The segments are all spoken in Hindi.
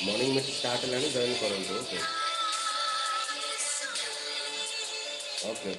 मॉर्निंग में स्टार्ट लाने जॉइन करूँ okay okay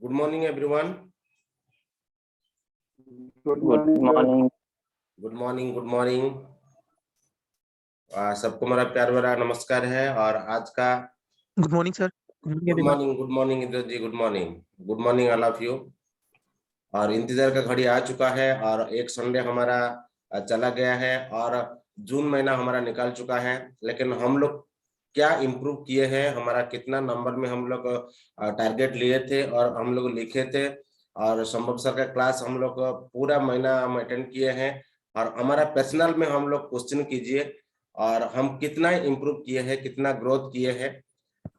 good morning everyone. Good morning. Good morning, good morning. सबको मेरा प्यार भरा नमस्कार है। और आज का good morning sir. Good morning Indra ji, good morning all of you. और इंतजार का घड़ी आ चुका है और एक संडे हमारा चला गया है और जून महीना हमारा निकाल चुका है। लेकिन हम लोग क्या इम्प्रूव किए हैं, हमारा कितना नंबर में हम लोग टारगेट लिए थे और हम लोग लिखे थे, और संभव सर का क्लास हम लोग पूरा महीना हम अटेंड किए हैं। और हमारा पर्सनल में हम लोग क्वेश्चन कीजिए और हम कितना इम्प्रूव किए हैं, कितना ग्रोथ किए हैं।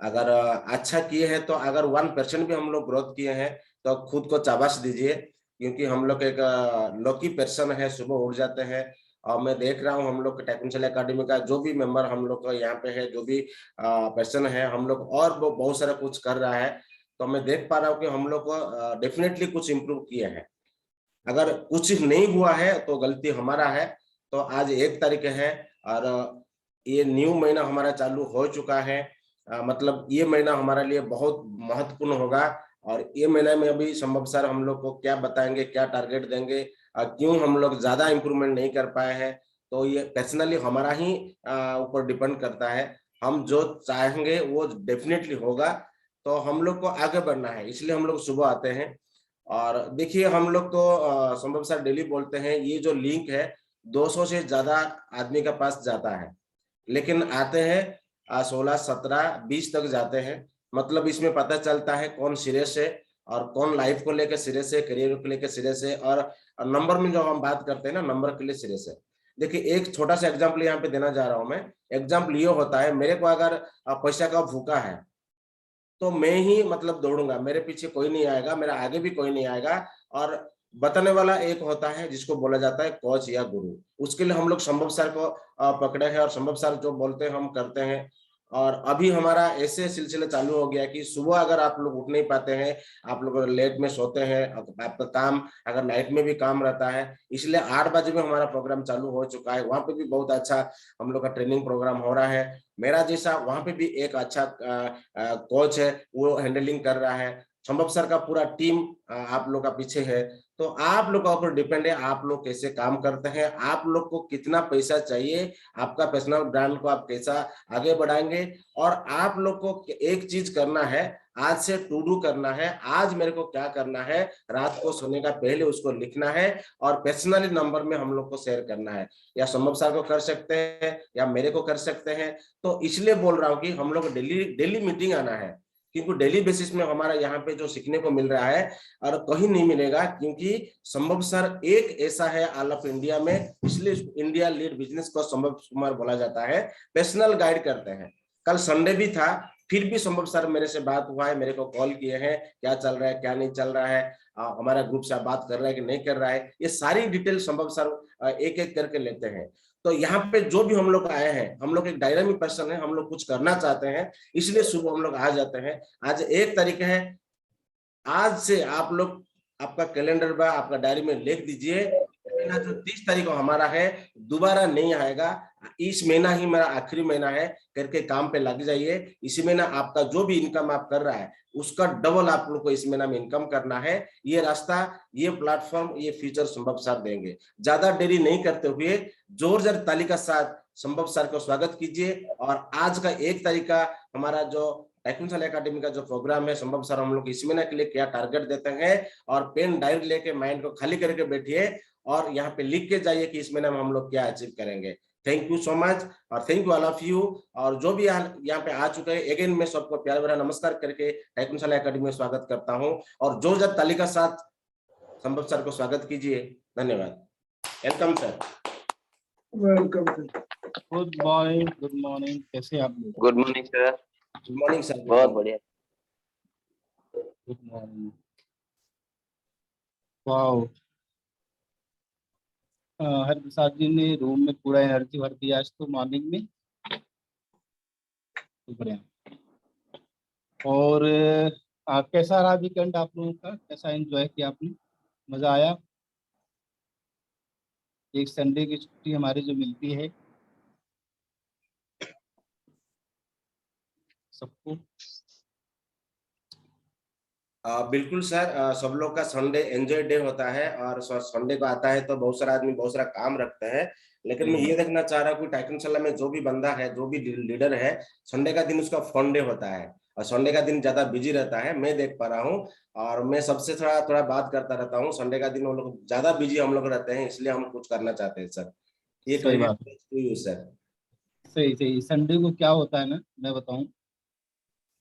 अगर अच्छा किए हैं तो अगर 1% भी हम लोग ग्रोथ किए हैं तो खुद को शाबाश दीजिए, क्योंकि हम लोग एक लकी पर्सन है, सुबह उठ जाते हैं। और मैं देख रहा हूँ हम लोग टेक्निकल एकेडमी का जो भी मेंबर हम लोग का यहाँ पे है, जो भी पर्सन है, हम लोग और बहुत सारा कुछ कर रहा है। तो मैं देख पा रहा हूँ कि हम लोग को डेफिनेटली कुछ इम्प्रूव किए हैं। अगर कुछ नहीं हुआ है तो गलती हमारा है। तो आज 1 तारीख है और ये न्यू महीना हमारा चालू हो चुका है। मतलब ये महीना हमारे लिए बहुत महत्वपूर्ण होगा। और ये महीने में अभी संभव सर हम लोग को क्या बताएंगे, क्या टारगेट देंगे, क्यों हम लोग ज्यादा इम्प्रूवमेंट नहीं कर पाए हैं, तो ये पर्सनली हमारा ही ऊपर डिपेंड करता है। हम जो चाहेंगे वो डेफिनेटली होगा। तो हम लोग को आगे बढ़ना है, इसलिए हम लोग सुबह आते हैं। और देखिए हम लोग तो संभव सर डेली बोलते हैं, ये जो लिंक है 200 से ज्यादा आदमी के पास जाता है, लेकिन आते हैं 16, 17, 20 तक जाते हैं। मतलब इसमें पता चलता है कौन सिरे से और कौन लाइफ को लेकर सिरे से, करियर को लेकर सिरे से, और नंबर में जो हम बात करते हैं ना, नंबर के लिए सिरे से। देखिए एक छोटा सा एग्जाम्पल यहाँ पे देना जा रहा हूँ मैं। एग्जाम्पल ये होता है, मेरे को अगर पैसा का भूखा है तो मैं ही मतलब दौड़ूंगा, मेरे पीछे कोई नहीं आएगा, मेरा आगे भी कोई नहीं आएगा। और बताने वाला एक होता है जिसको बोला जाता है कोच या गुरु। उसके लिए हम लोग संभव सर को पकड़े हैं और संभव सर जो बोलते हैं हम करते हैं। और अभी हमारा ऐसे सिलसिले चालू हो गया कि सुबह अगर आप लोग उठ नहीं पाते हैं, आप लोग लेट में सोते हैं, आपका काम अगर नाइट में भी काम रहता है, इसलिए 8 बजे में हमारा प्रोग्राम चालू हो चुका है। वहां पे भी बहुत अच्छा हम लोग का ट्रेनिंग प्रोग्राम हो रहा है। मेरा जैसा वहां पे भी एक अच्छा कोच है, वो हैंडलिंग कर रहा है। संभव सर का पूरा टीम आप लोग का पीछे है। तो आप लोग का ऊपर डिपेंड है, आप लोग कैसे काम करते हैं, आप लोग को कितना पैसा चाहिए, आपका पर्सनल ब्रांड को आप कैसा आगे बढ़ाएंगे। और आप लोग को एक चीज करना है, आज से टू डू करना है, आज मेरे को क्या करना है, रात को सोने का पहले उसको लिखना है और पर्सनली नंबर में हम लोग को शेयर करना है। या संभव सर को कर सकते हैं या मेरे को कर सकते हैं। तो इसलिए बोल रहा हूँ कि हम लोग डेली मीटिंग आना है, क्योंकि डेली बेसिस में हमारा यहाँ पे जो सीखने को मिल रहा है और कहीं नहीं मिलेगा। क्योंकि संभव सर एक ऐसा है ऑल ऑफ इंडिया में, इसलिए इंडिया लीड बिजनेस को संभव कुमार बोला जाता है। पर्सनल गाइड करते हैं। कल संडे भी था, फिर भी संभव सर मेरे से बात हुआ है, मेरे को कॉल किए हैं, क्या चल रहा है क्या नहीं चल रहा है, हमारा ग्रुप से बात कर रहा है कि नहीं कर रहा है, ये सारी डिटेल संभव सर एक एक करके लेते हैं। तो यहाँ पे जो भी हम लोग आए हैं, हम लोग एक डायनामिक पर्सन है, हम लोग कुछ करना चाहते हैं, इसलिए सुबह हम लोग आ जाते हैं। आज 1 तारीख है, आज से आप लोग आपका कैलेंडर में, आपका डायरी में लिख दीजिए, महीना जो 30 तारीख को हमारा है दोबारा नहीं आएगा, इस महीना ही मेरा आखिरी महीना है करके काम पे लग जाइए। इसी महीना आपका जो भी इनकम आप कर रहा है उसका डबल आप लोग को इस महीना में इनकम करना है। ये रास्ता, ये प्लेटफॉर्म, ये फ्यूचर संभव सर देंगे। ज्यादा देरी नहीं करते हुए जोरदार ताली का साथ संभव सर को स्वागत कीजिए। और आज का 1 तारीख का हमारा जो टेक्निकल एकेडमी का जो प्रोग्राम है, संभव सर हम लोग इस महीने के लिए क्या टारगेट देते हैं, और पेन डायरी लेके माइंड को खाली करके बैठिए और यहाँ पे लिख के जाइए कि इस महीने में हम लोग क्या अचीव करेंगे। थैंक यू सो मच और thank you all of you. और जो भी यहाँ पे आ चुके हैं, अगेन मैं सबको प्यार भरा नमस्कार करके टेक्निकल एकेडमी में स्वागत करता हूँ। और जोरदार ताली का साथ संभव सर को स्वागत कीजिए। धन्यवाद। Welcome sir. Welcome sir. Good morning, कैसे आप लोग? Good morning sir. Good morning sir. बहुत बढ़िया। Good morning. वाओ, हर प्रसाद जी ने रूम में पूरा एनर्जी भर दिया आज तो मॉर्निंग में, तो बढ़िया। और कैसा रहा वीकेंड आप लोगों का? कैसा एंजॉय किया आपने? मजा आया? एक संडे की छुट्टी हमारी जो मिलती है सबको। बिल्कुल सर, सब लोग का संडे एंजॉय डे होता है और संडे को आता है तो बहुत सारा आदमी बहुत सारा काम रखते हैं। लेकिन मैं ये देखना चाह रहा हूँ कि टाइटनशाला में जो भी बंदा है, जो भी लीडर है, संडे का दिन उसका फन डे होता है और संडे का दिन ज्यादा बिजी रहता है, मैं देख पा रहा हूँ। और मैं सबसे थोड़ा थोड़ा बात करता रहता हूँ, संडे का दिन वो लोग ज्यादा बिजी हम लोग रहते हैं, इसलिए हम कुछ करना चाहते हैं सर। ये सही बात है। Credit sir. सही सही। संडे को क्या होता है ना, मैं बताऊं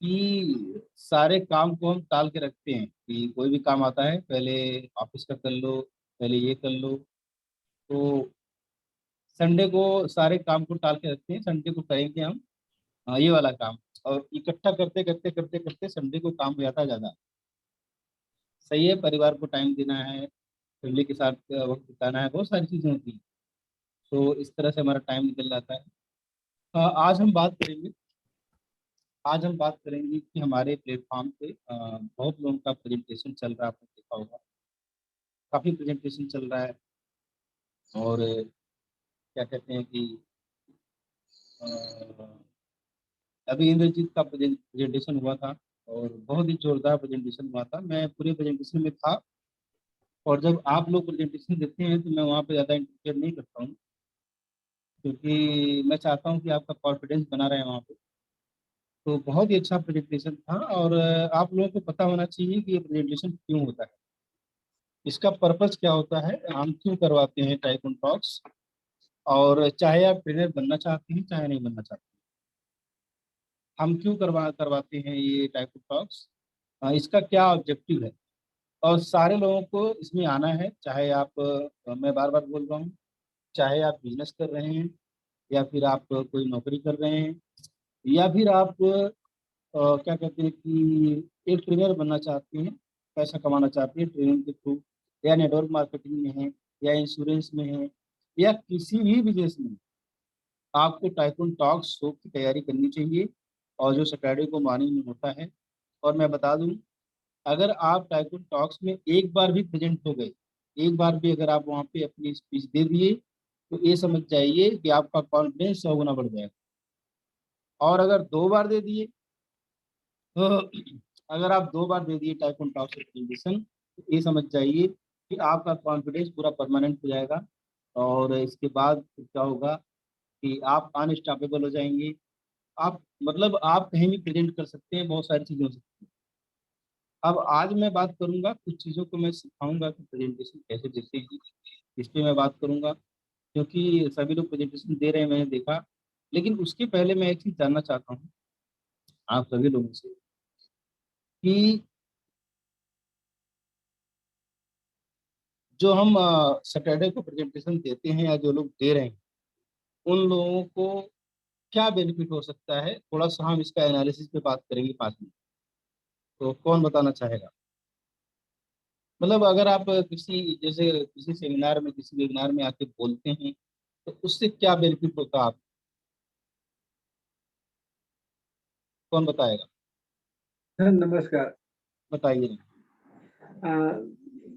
कि सारे काम को हम टाल के रखते हैं कि कोई भी काम आता है पहले ऑफिस का कर लो, पहले ये कर लो। तो संडे को सारे काम को टाल के रखते हैं, संडे को करेंगे हम ये वाला काम। और इकट्ठा करते करते करते करते संडे को काम हो जाता है ज़्यादा। सही है, परिवार को टाइम देना है, फैमिली के साथ वक्त बिताना है, बहुत सारी चीज़ें होती हैं। तो इस तरह से हमारा टाइम निकल जाता है। आज हम बात करेंगे कि हमारे प्लेटफॉर्म पे बहुत लोगों का प्रेजेंटेशन चल रहा है, आपने देखा होगा काफ़ी प्रेजेंटेशन चल रहा है। और क्या कहते हैं कि अ, अभी इंद्रजीत का प्रेजेंटेशन हुआ था और बहुत ही जोरदार प्रेजेंटेशन हुआ था। मैं पूरे प्रेजेंटेशन में था और जब आप लोग प्रेजेंटेशन देते हैं तो मैं वहाँ पे ज़्यादा इंटरफेयर नहीं करता हूँ, क्योंकि मैं चाहता हूँ कि आपका कॉन्फिडेंस बना रहे वहाँ पे। तो बहुत ही अच्छा प्रेजेंटेशन था और आप लोगों को पता होना चाहिए कि ये प्रेजेंटेशन क्यों होता है, इसका पर्पस क्या होता है, हम क्यों करवाते हैं टाइकून टॉक्स। और चाहे आप ट्रेनर बनना चाहते हैं चाहे नहीं बनना चाहते हैं, हम क्यों करवाते हैं ये टाइकून टॉक्स, इसका क्या ऑब्जेक्टिव है। और सारे लोगों को इसमें आना है, चाहे आप मैं बार बार बोल रहा हूँ, चाहे आप बिजनेस कर रहे हैं या फिर आप कोई नौकरी कर रहे हैं या फिर आप क्या कहते हैं कि एक ट्रेनर बनना चाहते हैं, पैसा कमाना चाहते हैं ट्रेनिंग के थ्रू, या नेटवर्क मार्केटिंग में है, या इंश्योरेंस में है, या किसी भी बिजनेस में, आपको टाइकून टॉक्स शो की तैयारी करनी चाहिए। और जो सैटरडे को मॉर्निंग में होता है, और मैं बता दूं, अगर आप टाइकून टॉक्स में एक बार भी प्रेजेंट हो गए, एक बार भी अगर आप वहाँ पे अपनी स्पीच दे दिए, तो ये समझ जाइए कि आपका कॉन्फिडेंस 100 गुना बढ़ जाएगा। और अगर 2 बार दे दिए, तो अगर आप 2 बार दे दिए टाइकून टॉक्स प्रेजेंटेशन, तो ये समझ जाइए कि आपका कॉन्फिडेंस पूरा परमानेंट हो जाएगा। और इसके बाद फिर क्या होगा कि आप अनस्टॉपेबल हो जाएंगे। आप मतलब आप कहीं भी प्रेजेंट कर सकते हैं, बहुत सारी चीज़ें हो सकती हैं। अब आज मैं बात करूंगा, कुछ चीज़ों को मैं सिखाऊंगा कि प्रेजेंटेशन कैसे देते हैं, इस पे मैं बात करूंगा, क्योंकि सभी लोग प्रेजेंटेशन दे रहे हैं मैंने देखा। लेकिन उसके पहले मैं एक चीज़ जानना चाहता हूँ आप सभी लोगों से कि जो हम सैटरडे को प्रेजेंटेशन देते हैं या जो लोग दे रहे हैं, उन लोगों को क्या बेनिफिट हो सकता है, थोड़ा सा हम इसका एनालिसिस पे बात करेंगे 5 मिनट। तो कौन बताना चाहेगा? मतलब अगर आप किसी जैसे किसी सेमिनार में, किसी वेबिनार में आके बोलते हैं, तो उससे क्या बेनिफिट होता है आप, कौन बताएगा? सर नमस्कार। बताइए।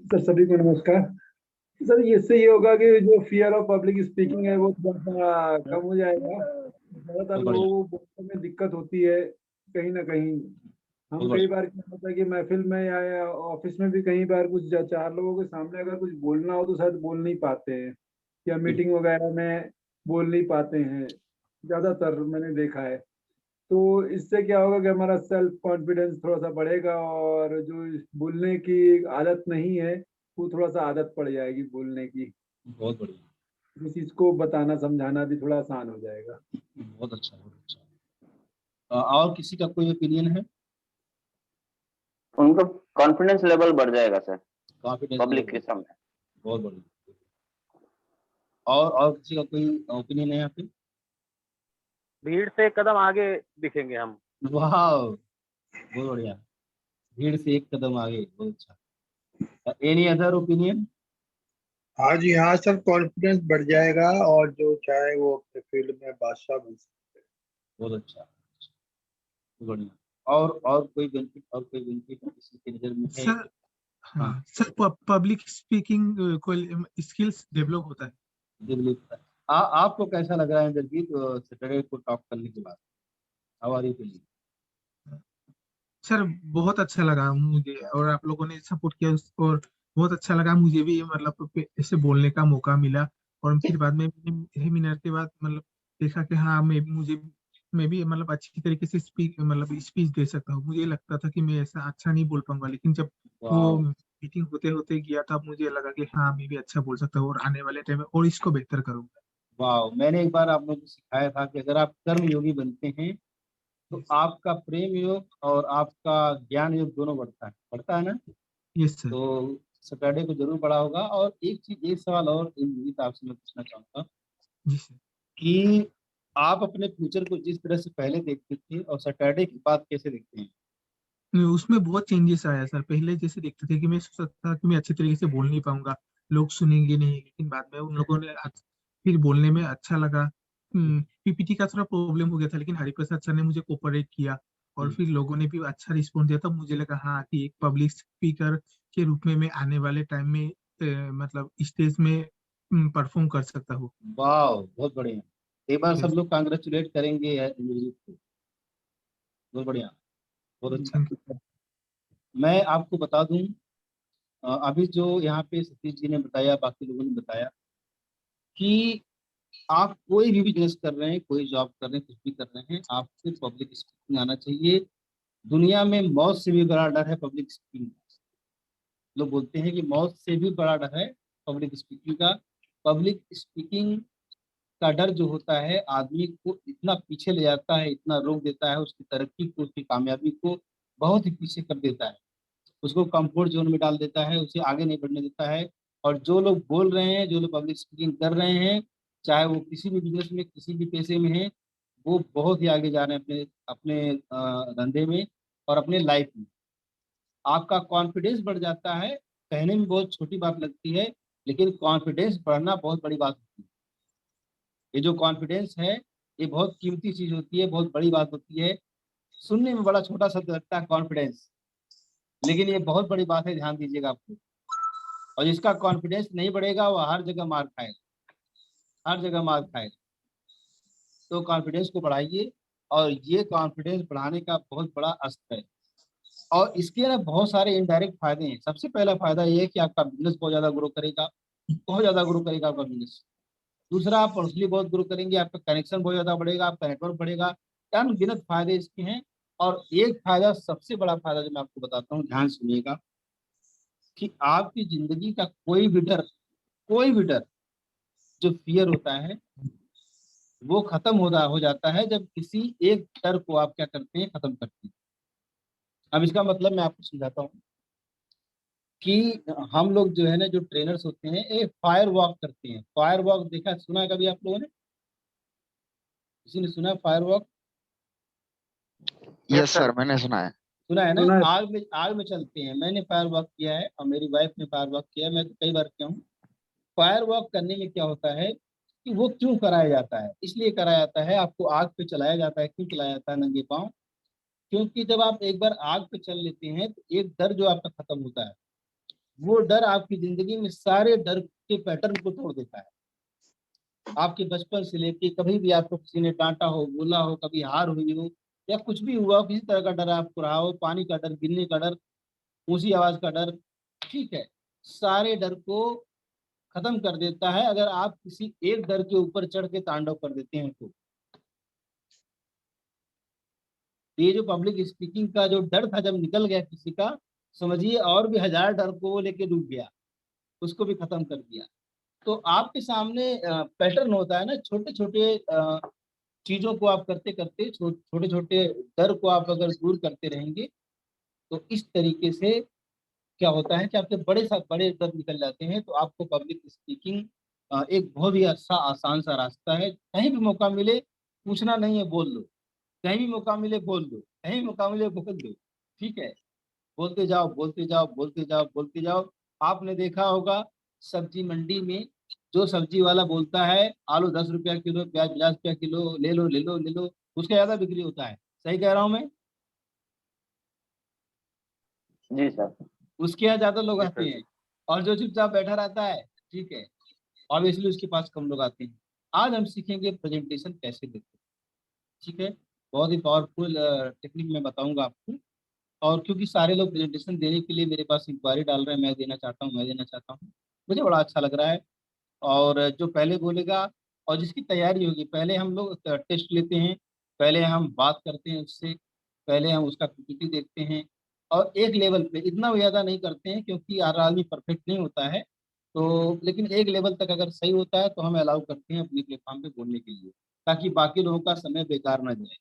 सर सभी को नमस्कार। सर इससे ये होगा कि जो फियर ऑफ पब्लिक स्पीकिंग है वो थोड़ा सा कम हो जाएगा। ज़्यादातर बहुत बढ़िया, लोगों को बोलने में दिक्कत होती है कहीं ना कहीं। हम बहुत कई बढ़िया। बार क्या होता है कि महफिल में या ऑफिस में भी कई बार कुछ 4 लोगों के सामने अगर कुछ बोलना हो तो शायद बोल नहीं पाते हैं, या बिल्कुल। मीटिंग वगैरह में बोल नहीं पाते हैं, ज़्यादातर मैंने देखा है। तो इससे क्या होगा कि हमारा सेल्फ कॉन्फिडेंस थोड़ा सा बढ़ेगा और जो बोलने की आदत नहीं है वो थोड़ा सा आदत पड़ जाएगी बोलने की। बहुत बढ़िया। किसी चीज को बताना समझाना भी थोड़ा आसान हो जाएगा। बहुत अच्छा, बहुत अच्छा। और किसी का कोई ओपिनियन है? उनका कॉन्फिडेंस लेवल बढ़ जाएगा सर कॉन्फिडेंस पब्लिक के लेवल। सामने। बहुत बढ़िया। और किसी का कोई ओपिनियन है यहाँ पे? भीड़ से एक कदम आगे दिखेंगे हम। वाह, बहुत बढ़िया। भीड़ से एक कदम आगे, बहुत अच्छा। Any other opinion? हाँ जी हाँ सर, कॉन्फिडेंस बढ़ जाएगा और जो चाहे वो अपने फील्ड में बादशाह बन सकते हैं। बहुत अच्छा, बहुत बढ़िया। और कोई बेनिफिट, और कोई बेनिफिट किसी की नजर में है? सर हाँ, हाँ सर, पब्लिक स्पीकिंग को स्किल्स डेवलप होता है। डेवलप। आपको कैसा लग रहा है इंद्रजीत सैटरडे को टॉक करने के बाद? How are you feeling? Sir बहुत अच्छा लगा मुझे, और आप लोगों ने सपोर्ट किया और बहुत अच्छा लगा मुझे भी, मतलब ऐसे बोलने का मौका मिला। और फिर बाद में सेमिनार के बाद मतलब देखा कि हाँ मैं भी मतलब अच्छी तरीके से स्पीच दे सकता हूँ। मुझे लगता था कि मैं ऐसा अच्छा नहीं बोल पाऊंगा, लेकिन जब वो वाह, मीटिंग होते होते गया तब मुझे लगा कि हाँ मैं भी अच्छा बोल सकता हूँ, और आने वाले टाइम में और इसको बेहतर करूंगा। वाह। मैंने एक बार आप लोगों को सिखाया था कि अगर आप कर्म योगी बनते हैं तो आपका प्रेम योग और आपका ज्ञान योग दोनों बढ़ता है ना? Yes sir. तो सैटरडे को जरूर बढ़ा होगा। और एक चीज, एक सवाल और इंद्रजीत आपसे मैं पूछना चाहूंगा जी सर। कि आप अपने फ्यूचर को जिस तरह से पहले देखते थे और सैटरडे के बाद कैसे देखते हैं? उसमें बहुत चेंजेस आया सर। पहले जैसे देखते थे कि मैं सोचता था कि मैं अच्छे तरीके से बोल नहीं पाऊंगा, लोग सुनेंगे नहीं, लेकिन बाद में उन लोगों ने फिर बोलने में अच्छा लगा। पीपीटी का थोड़ा प्रॉब्लम हो गया था, लेकिन हरिप्रसाद सर ने मुझे कोऑपरेट किया और फिर लोगों ने भी अच्छा रिस्पॉन्स दिया। तब मुझे लगा हाँ कि एक पब्लिक स्पीकर के रूप में मैं आने वाले टाइम में मतलब स्टेज में परफॉर्म कर सकता हूँ। वाह, बहुत बढ़िया। एक बार सब यस। लोग कांग्रेचुलेट करेंगे इंद्रजीत को। बहुत बढ़िया, बहुत अच्छा। Thank you sir. मैं आपको बता दूं, अभी जो यहाँ पे सतीश जी ने बताया, बाकी लोगों ने बताया कि आप कोई भी बिजनेस कर रहे हैं, कोई जॉब कर रहे हैं, कुछ भी कर रहे हैं, आपको पब्लिक स्पीकिंग आना चाहिए। दुनिया में मौत से भी बड़ा डर है पब्लिक स्पीकिंग। लोग बोलते हैं कि मौत से भी बड़ा डर है पब्लिक स्पीकिंग का। पब्लिक स्पीकिंग का डर जो होता है आदमी को इतना पीछे ले जाता है, इतना रोक देता है, उसकी तरक्की को, उसकी कामयाबी को बहुत ही पीछे कर देता है, उसको कंफर्ट जोन में डाल देता है, उसे आगे नहीं बढ़ने देता है। और जो लोग बोल रहे हैं, जो लोग पब्लिक स्पीकिंग कर रहे हैं, चाहे वो किसी भी बिजनेस में, किसी भी पेशे में है, वो बहुत ही आगे जा रहे हैं अपने अपने धंधे में और अपने लाइफ में। आपका कॉन्फिडेंस बढ़ जाता है। कहने में बहुत छोटी बात लगती है, लेकिन कॉन्फिडेंस बढ़ना बहुत बड़ी बात होती है। ये जो कॉन्फिडेंस है, ये बहुत कीमती चीज होती है, बहुत बड़ी बात होती है। सुनने में बड़ा छोटा शब्द लगता है कॉन्फिडेंस, लेकिन ये बहुत बड़ी बात है, ध्यान दीजिएगा आपको। और जिसका कॉन्फिडेंस नहीं बढ़ेगा वो हर जगह मार खाएगा, हर जगह मार खाएगा। तो कॉन्फिडेंस को बढ़ाइए, और ये कॉन्फिडेंस बढ़ाने का बहुत बड़ा अस्त्र है। और इसके ना बहुत सारे इनडायरेक्ट फायदे हैं। सबसे पहला फायदा ये है कि आपका बिजनेस बहुत ज्यादा ग्रो करेगा, बहुत ज्यादा ग्रो करेगा आपका बिजनेस। दूसरा, आप पर्सनली बहुत ग्रो करेंगे, आपका कनेक्शन बहुत ज्यादा बढ़ेगा, आपका नेटवर्क बढ़ेगा। अनगिनत फायदे इसके हैं। और एक फायदा, सबसे बड़ा फायदा जो मैं आपको बताता हूँ, ध्यान सुनिएगा, कि आपकी जिंदगी का कोई भी डर, जो फियर होता है, वो खत्म हो जाता है जब किसी एक डर को आप क्या करते हैं, खत्म करते हैं। अब इसका मतलब मैं आपको समझाता हूँ कि हम लोग जो है ना, जो ट्रेनर्स होते हैं, ये फायर वॉक करते हैं। फायर वॉक देखा, सुना है कभी आप लोगों ने? किसी ने सुना है फायर वॉक? यस सर, मैंने सुना है। सुना है ना? सुना है। आग में चलते हैं। मैंने फायर वॉक किया है और मेरी वाइफ ने फायर वॉक किया है, मैं तो कई बार किया हूँ। फायर वॉक करने में क्या होता है कि वो क्यों कराया जाता है? इसलिए कराया जाता है, आपको आग पे चलाया जाता है। क्यों चलाया जाता है नंगे पाँव? क्योंकि जब आप एक बार आग पे चल लेते हैं तो एक डर जो आपका खत्म होता है, वो डर आपकी जिंदगी में सारे डर के पैटर्न को तोड़ देता है। आपके बचपन से लेके कभी भी आपको किसी ने डांटा हो, बोला हो, कभी हार हुई हो, या कुछ भी हुआ हो, किसी तरह का डर आपको रहा हो, पानी का डर, गिरने का डर, ऊंची आवाज का डर, ठीक है, सारे डर को खत्म कर देता है अगर आप किसी एक डर के ऊपर चढ़ के तांडव कर देते हैं तो। ये जो पब्लिक स्पीकिंग का जो डर था, जब निकल गया किसी का, समझिए और भी हजार डर को वो लेके डूब गया, उसको भी खत्म कर दिया। तो आपके सामने पैटर्न होता है ना, छोटे छोटे चीजों को आप करते करते, छोटे छोटे डर को आप अगर दूर करते रहेंगे, तो इस तरीके से क्या होता है कि आपके बड़े डर निकल जाते हैं। तो आपको पब्लिक स्पीकिंग एक बहुत ही अच्छा आसान सा रास्ता है। कहीं भी मौका मिले, पूछना नहीं है, बोल लो, कहीं भी मौका मिले बोल दो, कहीं मौका मिले बोल दो, ठीक है। बोलते जाओ बोलते जाओ बोलते जाओ बोलते जाओ। आपने देखा होगा सब्जी मंडी में जो सब्जी वाला बोलता है आलू 10 रुपया किलो, प्याज 50 रुपया किलो, ले लो ले लो ले लो, उसका ज्यादा बिक्री होता है। सही कह रहा हूँ मैं? जी सर। उसके यहाँ ज्यादा लोग जी आते सर हैं, जी। और जो चुपचाप बैठा रहता है, ठीक है, ऑब्वियसली उसके पास कम लोग आते हैं। आज हम सीखेंगे प्रेजेंटेशन कैसे देते हैं, ठीक है। बहुत ही पावरफुल टेक्निक मैं बताऊंगा आपको। और क्योंकि सारे लोग प्रेजेंटेशन देने के लिए मेरे पास इंक्वायरी डाल रहे हैं, मैं देना चाहता हूँ, मैं देना चाहता हूँ, मुझे बड़ा अच्छा लग रहा है। और जो पहले बोलेगा और जिसकी तैयारी होगी, पहले हम लोग टेस्ट लेते हैं, पहले हम बात करते हैं उससे, पहले हम उसका पीपीटी देखते हैं, और एक लेवल पे, इतना ज़्यादा नहीं करते हैं क्योंकि हर आदमी परफेक्ट नहीं होता है, तो लेकिन एक लेवल तक अगर सही होता है तो हम अलाउ करते हैं अपने प्लेटफॉर्म पे बोलने के लिए, ताकि बाकी लोगों का समय बेकार ना जाए।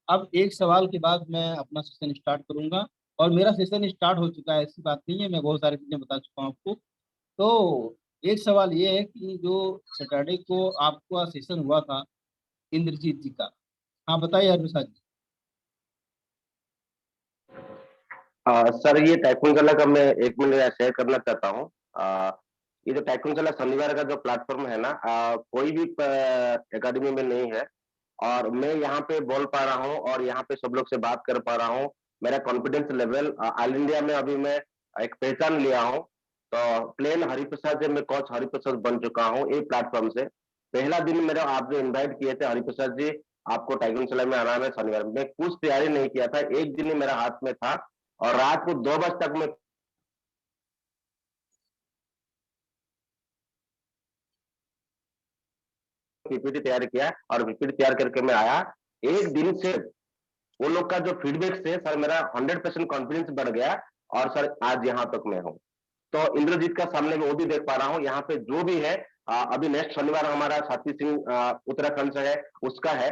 अब एक सवाल के बाद मैं अपना सेशन स्टार्ट करूंगा, और मेरा सेशन स्टार्ट हो चुका है, ऐसी बात नहीं है, मैं बहुत सारी चीजें बता चुका हूँ आपको। तो एक सवाल ये है कि जो सैटरडे को आपका सेशन हुआ था इंद्रजीत जी का, हाँ बताइए हरप्रसाद जी। सर ये टाइकून कला का मैं 1 मिनट शेयर करना चाहता हूँ। ये जो टाइकून कला शनिवार का जो प्लेटफॉर्म है ना, कोई भी एकेडमी में नहीं है, और मैं यहाँ पे बोल पा रहा हूँ और यहाँ पे सब लोग से बात कर पा रहा हूँ। मेरा कॉन्फिडेंस लेवल ऑल इंडिया में अभी मैं एक पहचान लिया हूँ। तो प्लेन हरिप्रसाद से मैं कोच हरिप्रसाद बन चुका हूँ ये प्लेटफॉर्म से। पहला दिन मेरा आपने इनवाइट किए थे हरिप्रसाद जी, आपको टाइकून कला में आना है शनिवार में, कुछ तैयारी नहीं किया था, एक दिन ही मेरा हाथ में था, और रात को 2 बजे तक मैं पीपीटी तैयार किया, और पीपीटी तैयार करके मैं आया। एक दिन से वो लोग का जो फीडबैक से सर मेरा 100% कॉन्फिडेंस बढ़ गया, और सर आज यहाँ तक मैं हूँ। तो इंद्रजीत का सामने में वो भी देख पा रहा हूँ, यहाँ पे जो भी है अभी नेक्स्ट शनिवार हमारा साथी सिंह उत्तराखंड से है, उसका है।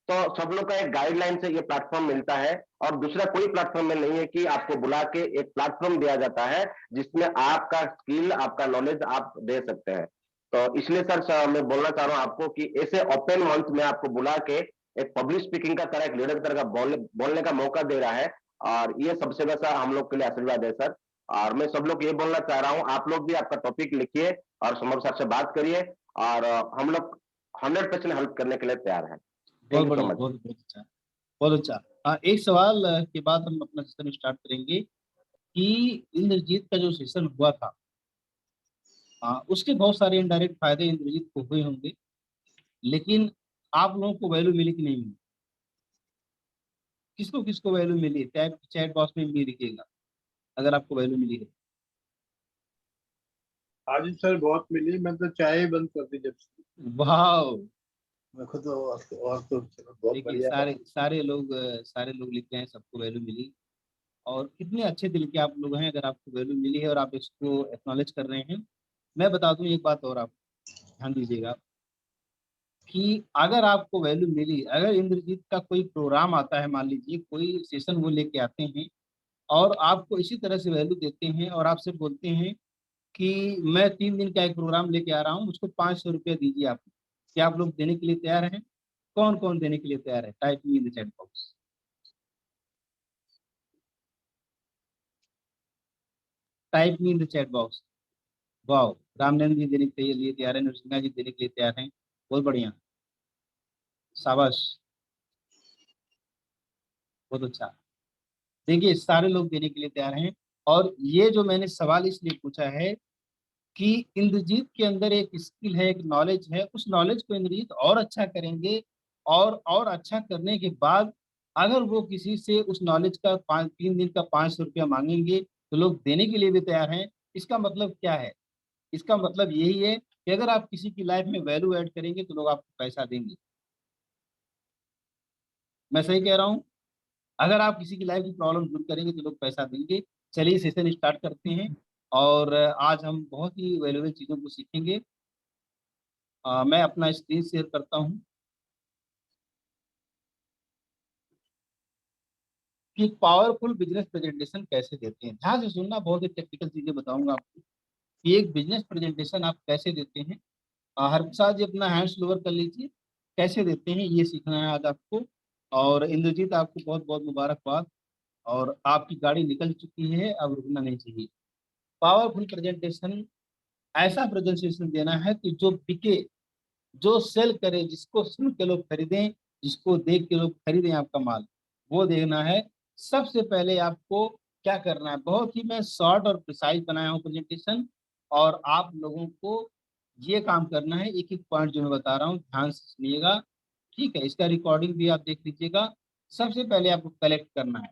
तो सब लोग का एक गाइडलाइन से ये प्लेटफॉर्म मिलता है, और दूसरा कोई प्लेटफॉर्म में नहीं है कि आपको बुला के एक प्लेटफॉर्म दिया जाता है जिसमें आपका स्किल, आपका नॉलेज आप दे सकते हैं। तो इसलिए सर मैं बोलना चाह रहा हूँ आपको कि ऐसे ओपन मंच में आपको बुला के एक पब्लिक स्पीकिंग का तरह, एक लीडर की तरह का बोलने का मौका दे रहा है, और ये सबसे बड़ा हम लोग के लिए आशीर्वाद है सर। और मैं सब लोग ये बोलना चाह रहा हूँ, आप लोग भी आपका टॉपिक लिखिए और समर साहब से बात करिए, और हम लोग 100% हेल्प करने के लिए तैयार हैं। बहुत थैंक यू सो बढ़िया, मच। बहुत बहुत अच्छा, बहुत अच्छा। हाँ, एक सवाल के बाद हम अपना सेशन स्टार्ट करेंगे कि इंद्रजीत का जो सेशन हुआ था, हाँ, उसके बहुत सारे इनडायरेक्ट फायदे इंद्रजीत को हुए होंगे, लेकिन आप लोगों को वैल्यू मिली कि नहीं मिली? किसको किसको वैल्यू मिली? चैट चैट बॉक्स में भी लिखिएगा अगर आपको वैल्यू मिली है। हाँ जी सर, बहुत मिली, मैं तो चाय ही बंद कर दी जब से। वाह, मेरे को तो और तो चलो बहुत देखिए बढ़िया सारे बात। सारे लोग लिख रहे हैं सबको वैल्यू मिली, और कितने अच्छे दिल के आप लोग हैं अगर आपको वैल्यू मिली है और आप इसको एक्नॉलेज कर रहे हैं। मैं बता दूं एक बात और, आप ध्यान दीजिएगा कि अगर आपको वैल्यू मिली, अगर इंद्रजीत का कोई प्रोग्राम आता है, मान लीजिए कोई सेशन वो लेके आते हैं और आपको इसी तरह से वैल्यू देते हैं और आपसे बोलते हैं कि मैं 3 दिन का एक प्रोग्राम लेके आ रहा हूँ, मुझको 500 रुपया दीजिए आप, क्या आप लोग देने के लिए तैयार हैं? कौन कौन देने के लिए तैयार है? Type me in the chat box, type me in the chat box. वाह, रामनंद जी देने के लिए तैयार है, नरसिंहा जी देने के लिए तैयार हैं, बहुत बढ़िया, शाबाश, बहुत अच्छा। देखिए सारे लोग देने के लिए तैयार हैं, और ये जो मैंने सवाल इसलिए पूछा है कि इंद्रजीत के अंदर एक स्किल है, एक नॉलेज है, उस नॉलेज को इंद्रजीत और अच्छा करेंगे, और अच्छा करने के बाद अगर वो किसी से उस नॉलेज का 3 दिन का 500 रुपया मांगेंगे तो लोग देने के लिए भी तैयार हैं। इसका मतलब क्या है? इसका मतलब यही है कि अगर आप किसी की लाइफ में वैल्यू ऐड करेंगे तो लोग आपको पैसा देंगे। मैं सही कह रहा हूँ? अगर आप किसी की लाइफ की प्रॉब्लम दूर करेंगे तो लोग पैसा देंगे। चलिए सेशन स्टार्ट करते हैं, और आज हम बहुत ही वैल्यूएबल चीज़ों को सीखेंगे। मैं अपना स्क्रीन शेयर करता हूँ कि पावरफुल बिजनेस प्रेजेंटेशन कैसे देते हैं। ध्यान से सुनना, बहुत ही टेक्निकल चीजें बताऊंगा आपको कि एक बिजनेस प्रेजेंटेशन आप कैसे देते हैं। हर साथ जी अपना हैंड्स लोअर कर लीजिए, कैसे देते हैं ये सीखना है आज आपको। और इंद्रजीत आपको बहुत बहुत मुबारकबाद, और आपकी गाड़ी निकल चुकी है, अब रुकना नहीं चाहिए। पावरफुल प्रेजेंटेशन, ऐसा प्रेजेंटेशन देना है कि जो बिके, जो सेल करे, जिसको सुन के लोग खरीदें, जिसको देख के लोग खरीदें आपका माल, वो देखना है। सबसे पहले आपको क्या करना है, बहुत ही मैं शॉर्ट और प्रिसाइज बनाया हूँ प्रेजेंटेशन, और आप लोगों को ये काम करना है। एक एक पॉइंट जो मैं बता रहा हूँ ध्यान से सुनिएगा, ठीक है। इसका रिकॉर्डिंग भी आप देख लीजिएगा। सबसे पहले आपको कलेक्ट करना है।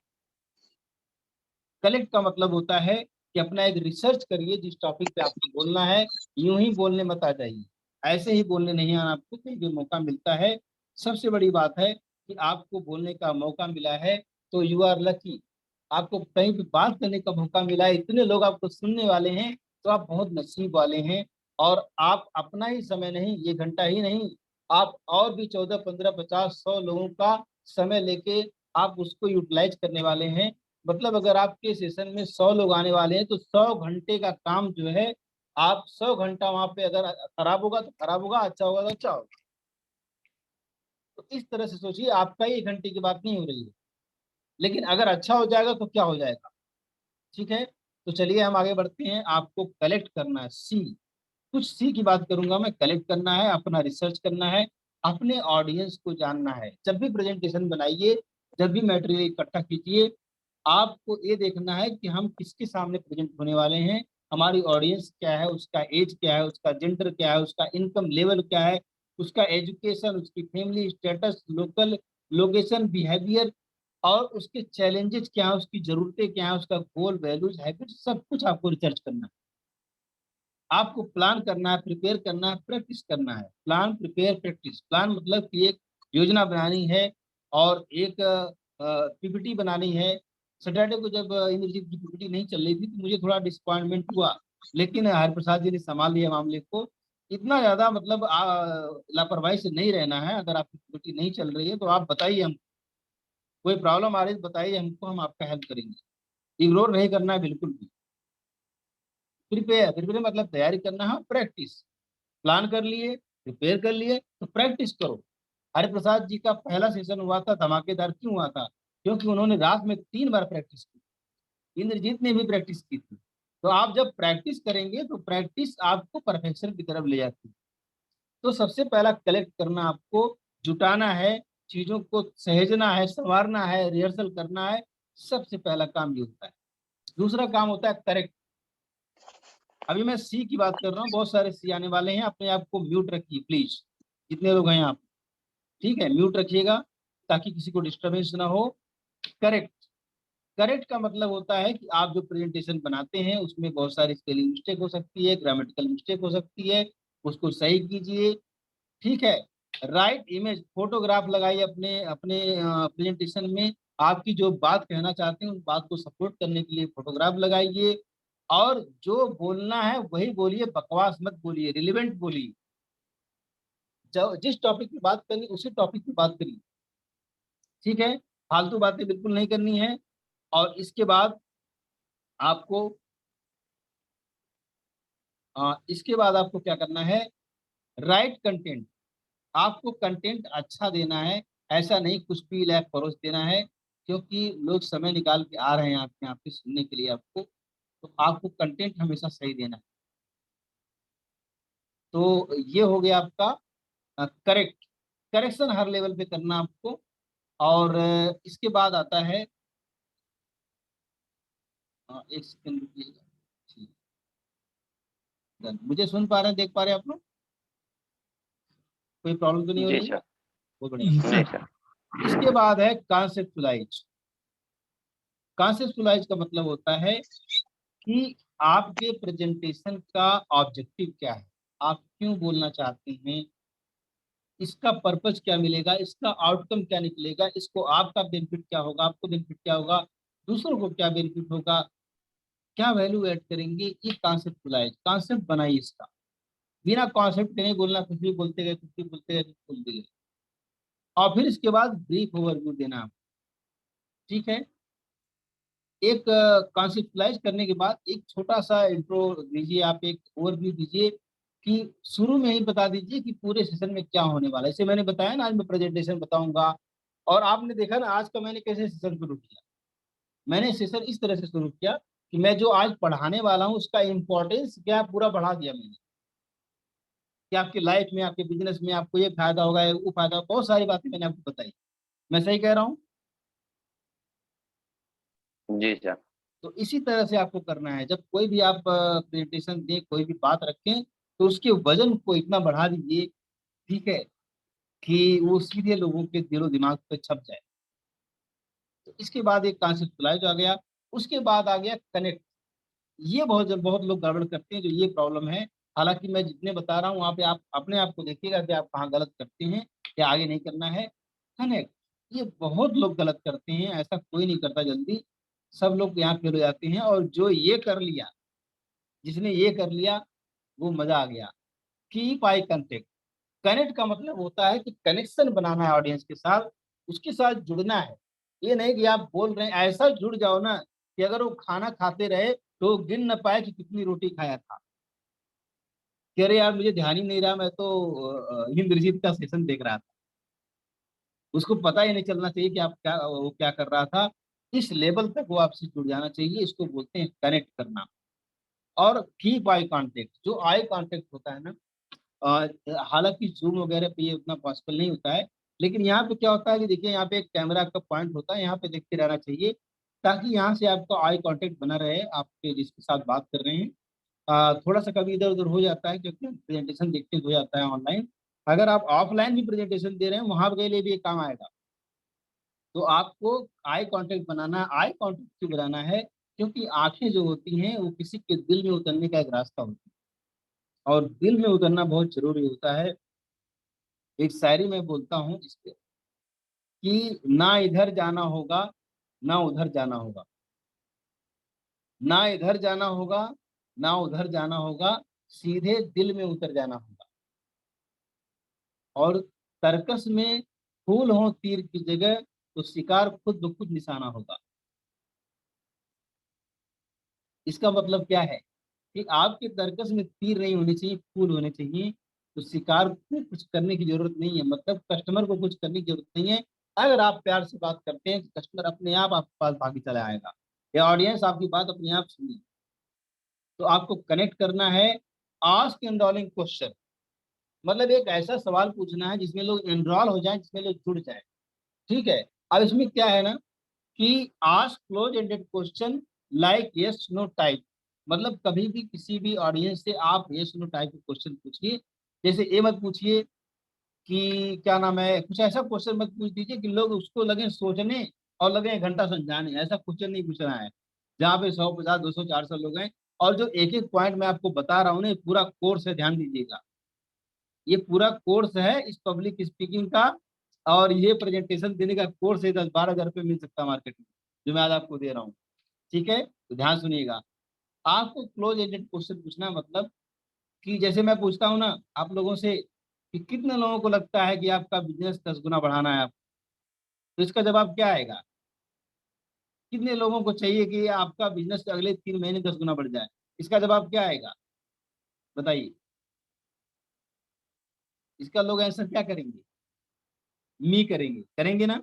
कलेक्ट का मतलब होता है कि अपना एक रिसर्च करिए, जिस टॉपिक पे आपको बोलना है, यूं ही बोलने मत आ जाइए, ऐसे ही बोलने नहीं आना आपको, कहीं भी मौका मिलता है। सबसे बड़ी बात है कि आपको बोलने का मौका मिला है तो यू आर लकी। आपको कहीं भी बात करने का मौका मिला है, इतने लोग आपको सुनने वाले हैं, तो आप बहुत नसीब वाले हैं। और आप अपना ही समय नहीं, ये घंटा ही नहीं, आप और भी 14, 15, 50, 100 लोगों का समय लेके आप उसको यूटिलाइज करने वाले हैं। मतलब अगर आपके सेशन में 100 लोग आने वाले हैं तो 100 घंटे का काम जो है, आप 100 घंटा वहां पे, अगर खराब होगा तो खराब होगा, अच्छा होगा तो अच्छा होगा। तो इस तरह से सोचिए, आपका ही 1 घंटे की बात नहीं हो रही है, लेकिन अगर अच्छा हो जाएगा तो क्या हो जाएगा, ठीक है। तो चलिए हम आगे बढ़ते हैं। आपको कलेक्ट करना है, सी, कुछ सी की बात करूंगा मैं। कलेक्ट करना है, अपना रिसर्च करना है, अपने ऑडियंस को जानना है। जब भी प्रेजेंटेशन बनाइए, जब भी मटेरियल इकट्ठा कीजिए, आपको ये देखना है कि हम किसके सामने प्रेजेंट होने वाले हैं, हमारी ऑडियंस क्या है, उसका एज क्या है, उसका जेंडर क्या है, उसका इनकम लेवल क्या है, उसका एजुकेशन, उसकी family status, local location, behaviour, और उसके चैलेंजेस क्या है, उसकी जरूरतें क्या है, उसका गोल, वैल्यूज, हैबिट, सब कुछ आपको रिसर्च करना है। आपको प्लान करना है, प्रिपेयर करना है, प्रैक्टिस करना है। Plan, prepare, practice. प्लान मतलब कि एक योजना बनानी है और एक पीपीटी बनानी है। सैटरडे को जब इंद्रजीत की पीपीटी नहीं चल रही थी तो मुझे थोड़ा डिसअपॉइंटमेंट हुआ, लेकिन हरिप्रसाद जी ने संभाल लिया मामले को। इतना ज्यादा मतलब लापरवाही से नहीं रहना है। अगर आपकी पीपीटी नहीं चल रही है तो आप बताइए, हम कोई प्रॉब्लम आ रही है तो बताइए हमको, हम आपका हेल्प करेंगे। इग्नोर नहीं करना है बिल्कुल भी। प्रिपेयर, प्रिपेयर मतलब तैयारी करना है, प्रैक्टिस। प्लान कर लिए, प्रिपेयर कर लिए, तो प्रैक्टिस करो। हरिप्रसाद जी का पहला सेशन हुआ था धमाकेदार, क्यों हुआ था? क्योंकि उन्होंने रात में 3 बार प्रैक्टिस की। इंद्रजीत ने भी प्रैक्टिस की थी। तो आप जब प्रैक्टिस करेंगे तो प्रैक्टिस आपको परफेक्शन की तरफ ले जाती है। तो सबसे पहला कलेक्ट करना, आपको जुटाना है, चीजों को सहेजना है, संवारना है, रिहर्सल करना है। सबसे पहला काम ये होता है। दूसरा काम होता है करेक्ट। अभी मैं सी की बात कर रहा हूँ, बहुत सारे सी आने वाले हैं। अपने आप को म्यूट रखिए प्लीज, जितने लोग हैं आप, ठीक है, म्यूट रखिएगा ताकि किसी को डिस्टरबेंस ना हो। करेक्ट, करेक्ट का मतलब होता है कि आप जो प्रेजेंटेशन बनाते हैं उसमें बहुत सारी स्पेलिंग मिस्टेक हो सकती है, ग्रामेटिकल मिस्टेक हो सकती है, उसको सही कीजिए, ठीक है। राइट इमेज, फोटोग्राफ लगाइए अपने अपने प्रेजेंटेशन में। आपकी जो बात कहना चाहते हैं उस बात को सपोर्ट करने के लिए फोटोग्राफ लगाइए। और जो बोलना है वही बोलिए, बकवास मत बोलिए, रिलेवेंट बोलिए। जो जिस टॉपिक की बात करनी उसी टॉपिक की बात करिए, ठीक है। फालतू बातें बिल्कुल नहीं करनी है। और इसके बाद आपको इसके बाद आपको क्या करना है, राइट कंटेंट। आपको कंटेंट अच्छा देना है, ऐसा नहीं कुछ भी लैक परोस देना है, क्योंकि लोग समय निकाल के आ रहे हैं आपके यहाँ पे सुनने के लिए आपको। तो आपको कंटेंट हमेशा सही देना है। तो ये हो गया आपका करेक्ट। करेक्शन हर लेवल पे करना आपको। और इसके बाद आता है, एक सेकंड रुकिएगा, ठीक, done। मुझे सुन पा रहे हैं, देख पा रहे हैं आप लोग? कोई प्रॉब्लम तो नहीं हो जी रही है? सर। बहुत बढ़िया। यस नहीं सर। सर। इसके बाद है कॉन्सेप्चुलाइज। कॉन्सेप्चुलाइज का मतलब होता है कि आपके प्रेजेंटेशन का ऑब्जेक्टिव क्या है, आप क्यों बोलना चाहते हैं, इसका पर्पज क्या मिलेगा, इसका आउटकम क्या निकलेगा, इसको आपका बेनिफिट क्या होगा, आपको बेनिफिट क्या होगा, दूसरों को क्या बेनिफिट होगा, क्या वैल्यू ऐड करेंगे। ये कॉन्सेप्चुलाइज, कॉन्सेप्ट बनाइए इसका। बिना कॉन्सेप्ट के नहीं बोलना, कुछ भी बोलते गए, कुछ भी बोलते गए, कुछ बोलते गए। और फिर इसके बाद ब्रीफ ओवरव्यू देना आपको, ठीक है। एक कॉन्सेप्टलाइज करने के बाद एक छोटा सा इंट्रो दीजिए, आप एक ओवरव्यू दीजिए कि शुरू में ही बता दीजिए कि पूरे सेशन में क्या होने वाला है। जैसे मैंने बताया ना, आज मैं प्रेजेंटेशन बताऊंगा, और आपने देखा ना आज का मैंने कैसे सेशन शुरू किया। मैंने सेशन इस तरह से शुरू किया कि मैं जो आज पढ़ाने वाला हूँ उसका इम्पोर्टेंस क्या पूरा बढ़ा दिया मैंने, कि आपकी लाइफ में, आपके बिजनेस में आपको ये फायदा होगा, ये वो फायदा होगा, बहुत सारी बातें मैंने आपको बताई। मैं सही कह रहा हूँ? जी सर। तो इसी तरह से आपको करना है। जब कोई भी आप प्रेजेंटेशन दें, कोई भी बात रखें, तो उसके वजन को इतना बढ़ा दीजिए, ठीक है, कि वो सीधे लोगों के दिलो दिमाग पे छप जाए। तो इसके बाद एक कॉन्सेप्ट स्लाइड आ गया, उसके बाद आ गया कनेक्ट। ये बहुत बहुत लोग गड़बड़ करते हैं, जो ये प्रॉब्लम है। हालांकि मैं जितने बता रहा हूँ वहाँ पे आप अपने आप को देखिएगा कि आप कहाँ गलत करते हैं या आगे नहीं करना है। कनेक्ट, ये बहुत लोग गलत करते हैं, ऐसा कोई नहीं करता जल्दी, सब लोग यहाँ फेल हो जाते हैं। और जो ये कर लिया, जिसने ये कर लिया, वो मजा आ गया। Keep eye contact. कनेक्ट का मतलब होता है कि कनेक्शन बनाना है ऑडियंस के साथ, उसके साथ जुड़ना है। ये नहीं कि आप बोल रहे हैं, ऐसा जुड़ जाओ ना कि अगर वो खाना खाते रहे तो वो गिन न पाए कि कितनी रोटी खाया था। कह रहे यार मुझे ध्यान ही नहीं रहा, मैं तो इंद्रजीत का सेशन देख रहा था। उसको पता ही नहीं चलना चाहिए कि आप क्या, वो क्या कर रहा था। इस लेवल तक वो आपसे जुड़ जाना चाहिए, इसको बोलते हैं कनेक्ट करना। और कीप आई कांटेक्ट, जो आई कांटेक्ट होता है ना, हालांकि जूम वगैरह पे ये उतना पॉसिबल नहीं होता है, लेकिन यहाँ पे क्या होता है कि देखिए, यहाँ पे एक कैमरा का पॉइंट होता है, यहाँ पे देखते रहना चाहिए, ताकि यहाँ से आपका आई कांटेक्ट बना रहे आपके जिसके साथ बात कर रहे हैं। थोड़ा सा कभी इधर उधर हो जाता है, क्योंकि प्रेजेंटेशन देखते हो जाता है ऑनलाइन। अगर आप ऑफलाइन भी प्रेजेंटेशन दे रहे हैं, वहां के लिए भी ये काम आएगा। तो आपको आई कांटेक्ट बनाना है। आई कांटेक्ट क्यों बनाना है? क्योंकि आंखें जो होती हैं वो किसी के दिल में उतरने का एक रास्ता होता है, और दिल में उतरना बहुत जरूरी होता है। एक शायरी में बोलता हूँ इस पे, कि ना इधर जाना होगा ना उधर जाना होगा, ना इधर जाना होगा ना उधर जाना होगा, सीधे दिल में उतर जाना होगा। और सर्कस में फूल हो तीर की जगह, तो शिकार खुद ब खुद निशाना होगा। इसका मतलब क्या है कि आपके सर्कस में तीर नहीं होने चाहिए, फूल होने चाहिए। तो शिकार को कुछ करने की जरूरत नहीं है, मतलब कस्टमर को कुछ करने की जरूरत नहीं है। अगर आप प्यार से बात करते हैं, कस्टमर अपने आप आपके पास भागी चला आएगा, या ऑडियंस आपकी बात अपने आप सुनी। तो आपको कनेक्ट करना है। आस्क एनरोलिंग क्वेश्चन, मतलब एक ऐसा सवाल पूछना है जिसमें लोग एनरोल हो जाएं, जिसमें लोग जुड़ जाएं। ठीक है। अब इसमें क्या है ना, कि ask close ended question like yes no type. मतलब कभी भी किसी भी ऑडियंस से आप यस नो टाइप के क्वेश्चन पूछिए। जैसे ये मत पूछिए कि क्या नाम है, कुछ ऐसा क्वेश्चन मत पूछ दीजिए कि लोग उसको लगे सोचने और लगे एक घंटा समझाने। ऐसा क्वेश्चन नहीं पूछना है जहाँ पे 100, 50, 200, 400 लोग हैं। और जो एक एक पॉइंट मैं आपको बता रहा हूँ ना, ये पूरा कोर्स है, ध्यान दीजिएगा। ये पूरा कोर्स है इस पब्लिक स्पीकिंग का, और ये प्रेजेंटेशन देने का कोर्स है। 10-12 हजार रुपये मिल सकता है मार्केट में, जो मैं आज आपको दे रहा हूँ। ठीक है, तो ध्यान सुनिएगा। आपको क्लोज एंडेड क्वेश्चन पूछना, मतलब कि जैसे मैं पूछता हूँ ना आप लोगों से कि कितने लोगों को लगता है कि आपका बिजनेस 10 गुना बढ़ाना है आप, तो इसका जवाब क्या आएगा? कितने लोगों को चाहिए कि आपका बिजनेस अगले 3 महीने 10 गुना बढ़ जाए? इसका जवाब क्या आएगा? बताइए। इसका लोग आंसर क्या करेंगे? मी करेंगे, करेंगे ना?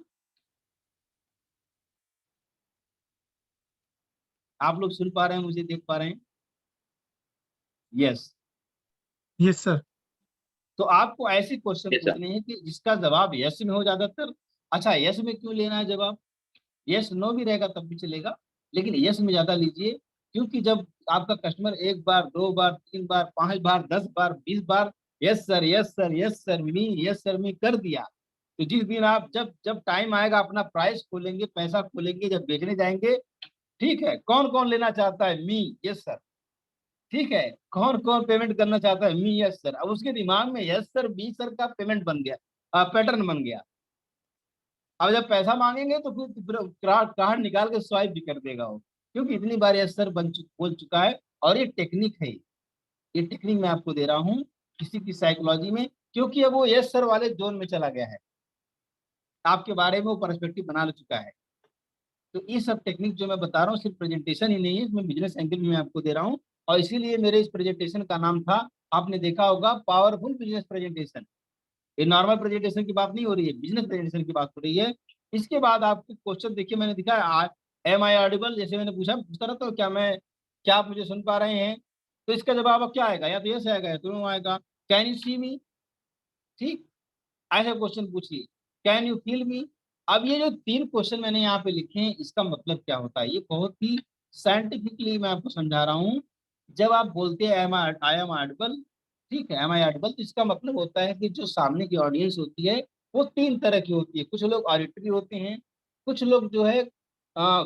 आप लोग सुन पा रहे हैं, मुझे देख पा रहे हैं? यस। Yes sir. तो आपको ऐसे क्वेश्चन Yes, sir. पूछने हैं कि जिसका जवाब यस में हो ज्यादातर। अच्छा, यस में क्यों लेना है जवाब? यस नो भी रहेगा तब भी चलेगा, लेकिन यस में ज्यादा लीजिए। क्योंकि जब आपका कस्टमर 1 बार, 2 बार, 3 बार, 5 बार, 10 बार, 20 बार yes sir, yes sir, yes sir मी, यस सर मी कर दिया, तो जिस दिन आप जब जब टाइम आएगा अपना प्राइस खोलेंगे, पैसा खोलेंगे, जब बेचने जाएंगे, ठीक है, कौन कौन लेना चाहता है? मी, यस सर। ठीक है, कौन कौन पेमेंट करना चाहता है? मी, यस सर। अब उसके दिमाग में यस सर, बी सर का पेमेंट बन गया, पैटर्न बन गया। अब जब पैसा मांगेंगे तो फिर कार्ड निकाल के स्वाइप भी कर देगा वो, क्योंकि इतनी बार यस सर बोल चुका है। और ये टेक्निक है, ये टेक्निक मैं आपको दे रहा हूँ किसी की साइकोलॉजी में, क्योंकि अब वो यस सर वाले जोन में चला गया है, आपके बारे में वो पर्सपेक्टिव बना चुका है। तो ये सब टेक्निक जो मैं बता रहा हूँ सिर्फ प्रेजेंटेशन ही नहीं है, इसमें बिजनेस एंगल भी मैं आपको दे रहा हूँ। और इसीलिए मेरे इस प्रेजेंटेशन का नाम था आपने देखा होगा पावरफुल बिजनेस प्रेजेंटेशन, ये नॉर्मल प्रेजेंटेशन की बात नहीं हो रही है, बिजनेस प्रेजेंटेशन की बात हो रही है। इसके बाद आपको क्वेश्चन देखिए मैंने दिखा एम आई ऑडिबल, जैसे मैंने पूछता रहता हूँ क्या आप मुझे सुन पा रहे हैं, तो इसका जवाब अब क्या आएगा, या तो यस आएगा या तो नो आएगा। कैन यू सी मी, ठीक, ऐसे क्वेश्चन पूछिए। Can you feel me. अब ये जो 3 क्वेश्चन मैंने यहाँ पे लिखे हैं, इसका मतलब क्या होता है, ये बहुत ही साइंटिफिकली मैं आपको समझा रहा हूँ। जब आप बोलते हैं आई एम ऑडिबल, ठीक है, एम आई ऑडिबल, तो इसका मतलब होता है कि जो सामने की ऑडियंस होती है वो 3 तरह की होती है। कुछ लोग ऑडिटरी होते हैं, कुछ लोग जो है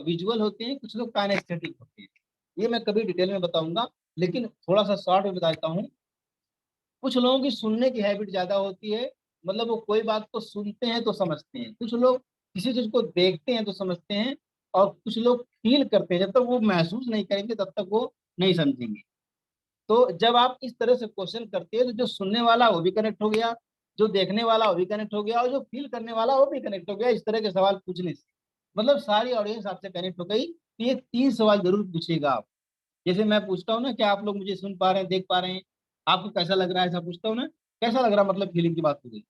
विजुअल होते हैं, कुछ लोग काइनेस्थेटिक होते हैं। ये मैं कभी डिटेल में बताऊंगा, लेकिन थोड़ा सा शॉर्ट में बता देता हूँ। कुछ लोगों की सुनने की हैबिट ज्यादा होती है, मतलब वो कोई बात को सुनते हैं तो समझते हैं, कुछ लोग किसी चीज को देखते हैं तो समझते हैं, और कुछ लोग फील करते हैं, जब तक वो महसूस नहीं करेंगे तब तक वो नहीं समझेंगे। तो जब आप इस तरह से क्वेश्चन करते हैं तो जो सुनने वाला वो भी कनेक्ट हो गया, जो देखने वाला वो भी कनेक्ट हो गया, और जो फील करने वाला वो भी कनेक्ट हो गया, इस तरह के सवाल पूछने से मतलब सारी ऑडियंस आपसे कनेक्ट हो गई। तो ये 3 सवाल जरूर पूछेगा आप। जैसे मैं पूछता हूँ ना कि आप लोग मुझे सुन पा रहे हैं, देख पा रहे हैं, आपको कैसा लग रहा है, ऐसा पूछता हूँ ना, कैसा लग रहा है, मतलब फीलिंग की बात हो गई।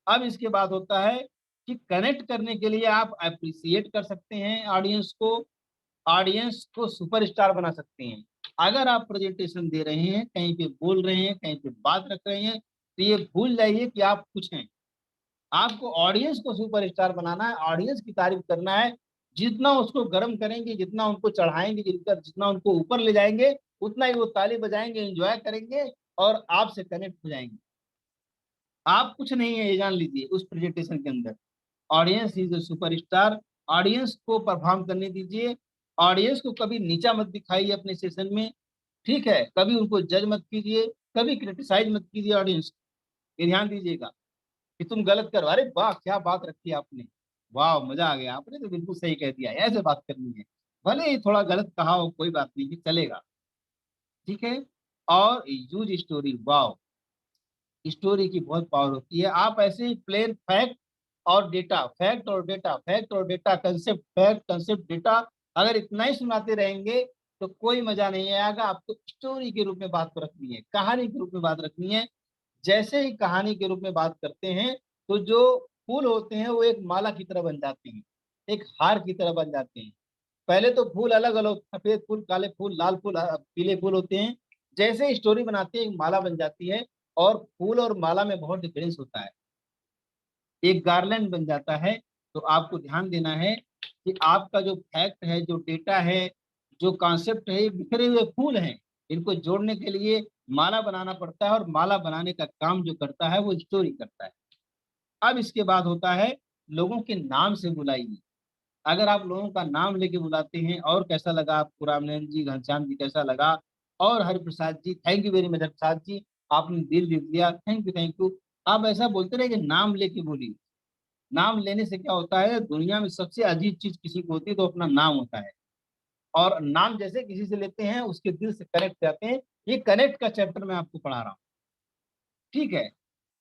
अब इसके बाद होता है कि कनेक्ट करने के लिए आप अप्रिसिएट कर सकते हैं ऑडियंस को, ऑडियंस को सुपरस्टार बना सकते हैं। अगर आप प्रेजेंटेशन दे रहे हैं, कहीं पे बोल रहे हैं, कहीं पे बात रख रहे हैं, तो ये भूल जाइए कि आप कुछ हैं। आपको ऑडियंस को सुपरस्टार बनाना है, ऑडियंस की तारीफ करना है। जितना उसको गर्म करेंगे, जितना उनको चढ़ाएंगे, जितना उनको ऊपर ले जाएंगे, उतना ही वो ताली बजाएंगे, एंजॉय करेंगे और आपसे कनेक्ट हो जाएंगे। आप कुछ नहीं है, ये जान लीजिए उस प्रेजेंटेशन के अंदर। Audience is a superstar. Audience को परफॉर्म करने दीजिए। ऑडियंस को कभी नीचा मत दिखाइए अपने सेशन में, ठीक है, कभी उनको जज मत कीजिए, कभी क्रिटिसाइज मत कीजिए ऑडियंस। ये ध्यान दीजिएगा कि तुम गलत करो, अरे वाह क्या बात रखी आपने, वाह मजा आ गया, आपने तो बिल्कुल सही कह दिया, ऐसे बात करनी है। भले ही थोड़ा गलत कहा हो, कोई बात नहीं, चलेगा, ठीक है। और यूज स्टोरी, वाह, स्टोरी की बहुत पावर होती है। आप ऐसे ही प्लेन फैक्ट और डेटा, फैक्ट और डेटा, फैक्ट और data, concept, fact concept data, अगर इतना ही सुनाते रहेंगे तो कोई मजा नहीं आएगा। आपको स्टोरी के रूप में बात को रखनी है, कहानी के रूप में बात रखनी है। जैसे ही कहानी के रूप में बात करते हैं तो जो फूल होते हैं वो एक माला की तरह बन जाते हैं, एक हार की तरह बन जाते हैं। पहले तो फूल अलग अलग, सफेद फूल, काले फूल, लाल फूल, पीले फूल होते हैं। जैसे स्टोरी बनाते हैं एक माला बन जाती है, और फूल और माला में बहुत डिफरेंस होता है, एक गार्लैंड बन जाता है। तो आपको ध्यान देना है कि आपका जो फैक्ट है, जो डेटा है, जो कॉन्सेप्ट है, ये बिखरे हुए फूल हैं, इनको जोड़ने के लिए माला बनाना पड़ता है, और माला बनाने का काम जो करता है वो स्टोरी करता है। अब इसके बाद होता है लोगों के नाम से बुलाइए। अगर आप लोगों का नाम लेके बुलाते हैं, और कैसा लगा आपको रामनयन जी, घनश्याम जी कैसा लगा, और Hariprasad ji, thank you very much Hariprasad ji, आपने दिल जीत लिया, थैंक यू थैंक यू। आप ऐसा बोलते रहे कि नाम लेके बोलिए। नाम लेने से क्या होता है, दुनिया में सबसे अजीब चीज किसी को होती है तो अपना नाम होता है। और नाम जैसे किसी से लेते हैं उसके दिल से कनेक्ट जाते हैं। ये कनेक्ट का चैप्टर मैं आपको पढ़ा रहा हूँ, ठीक है।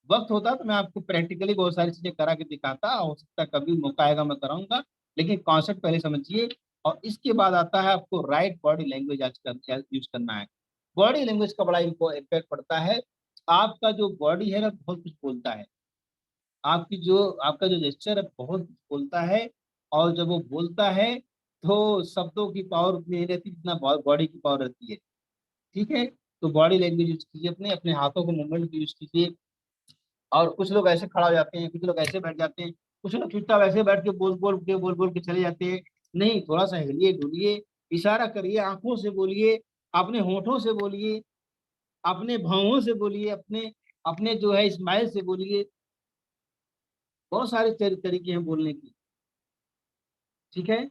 वक्त होता तो मैं आपको प्रैक्टिकली बहुत सारी चीजें करा के दिखाता, हो सकता है कभी मौका आएगा मैं कराऊंगा, लेकिन कॉन्सेप्ट पहले समझिए। और इसके बाद आता है आपको राइट बॉडी लैंग्वेज आज यूज करना है। बॉडी लैंग्वेज का बड़ा इम्पैक्ट पड़ता है। आपका जो बॉडी है ना बहुत कुछ बोलता है, आपका जो जेस्चर है बहुत कुछ बोलता है। और जब वो बोलता है तो शब्दों की पावर उतनी नहीं रहती जितना बॉडी की पावर रहती है, ठीक है। तो बॉडी लैंग्वेज यूज कीजिए, अपने अपने हाथों को मूवमेंट यूज कीजिए। और कुछ लोग ऐसे खड़ा हो जाते हैं, कुछ लोग ऐसे बैठ जाते हैं, कुछ लोग चुपचाप ऐसे बैठ के बोल बोल के चले जाते हैं। नहीं, थोड़ा सा हिलिए डुलिए, इशारा करिए, आंखों से बोलिए, अपने होठों से बोलिए, अपने भावों से बोलिए, अपने अपने जो है स्माइल से बोलिए। बहुत सारे तरीके हैं बोलने की, ठीक है।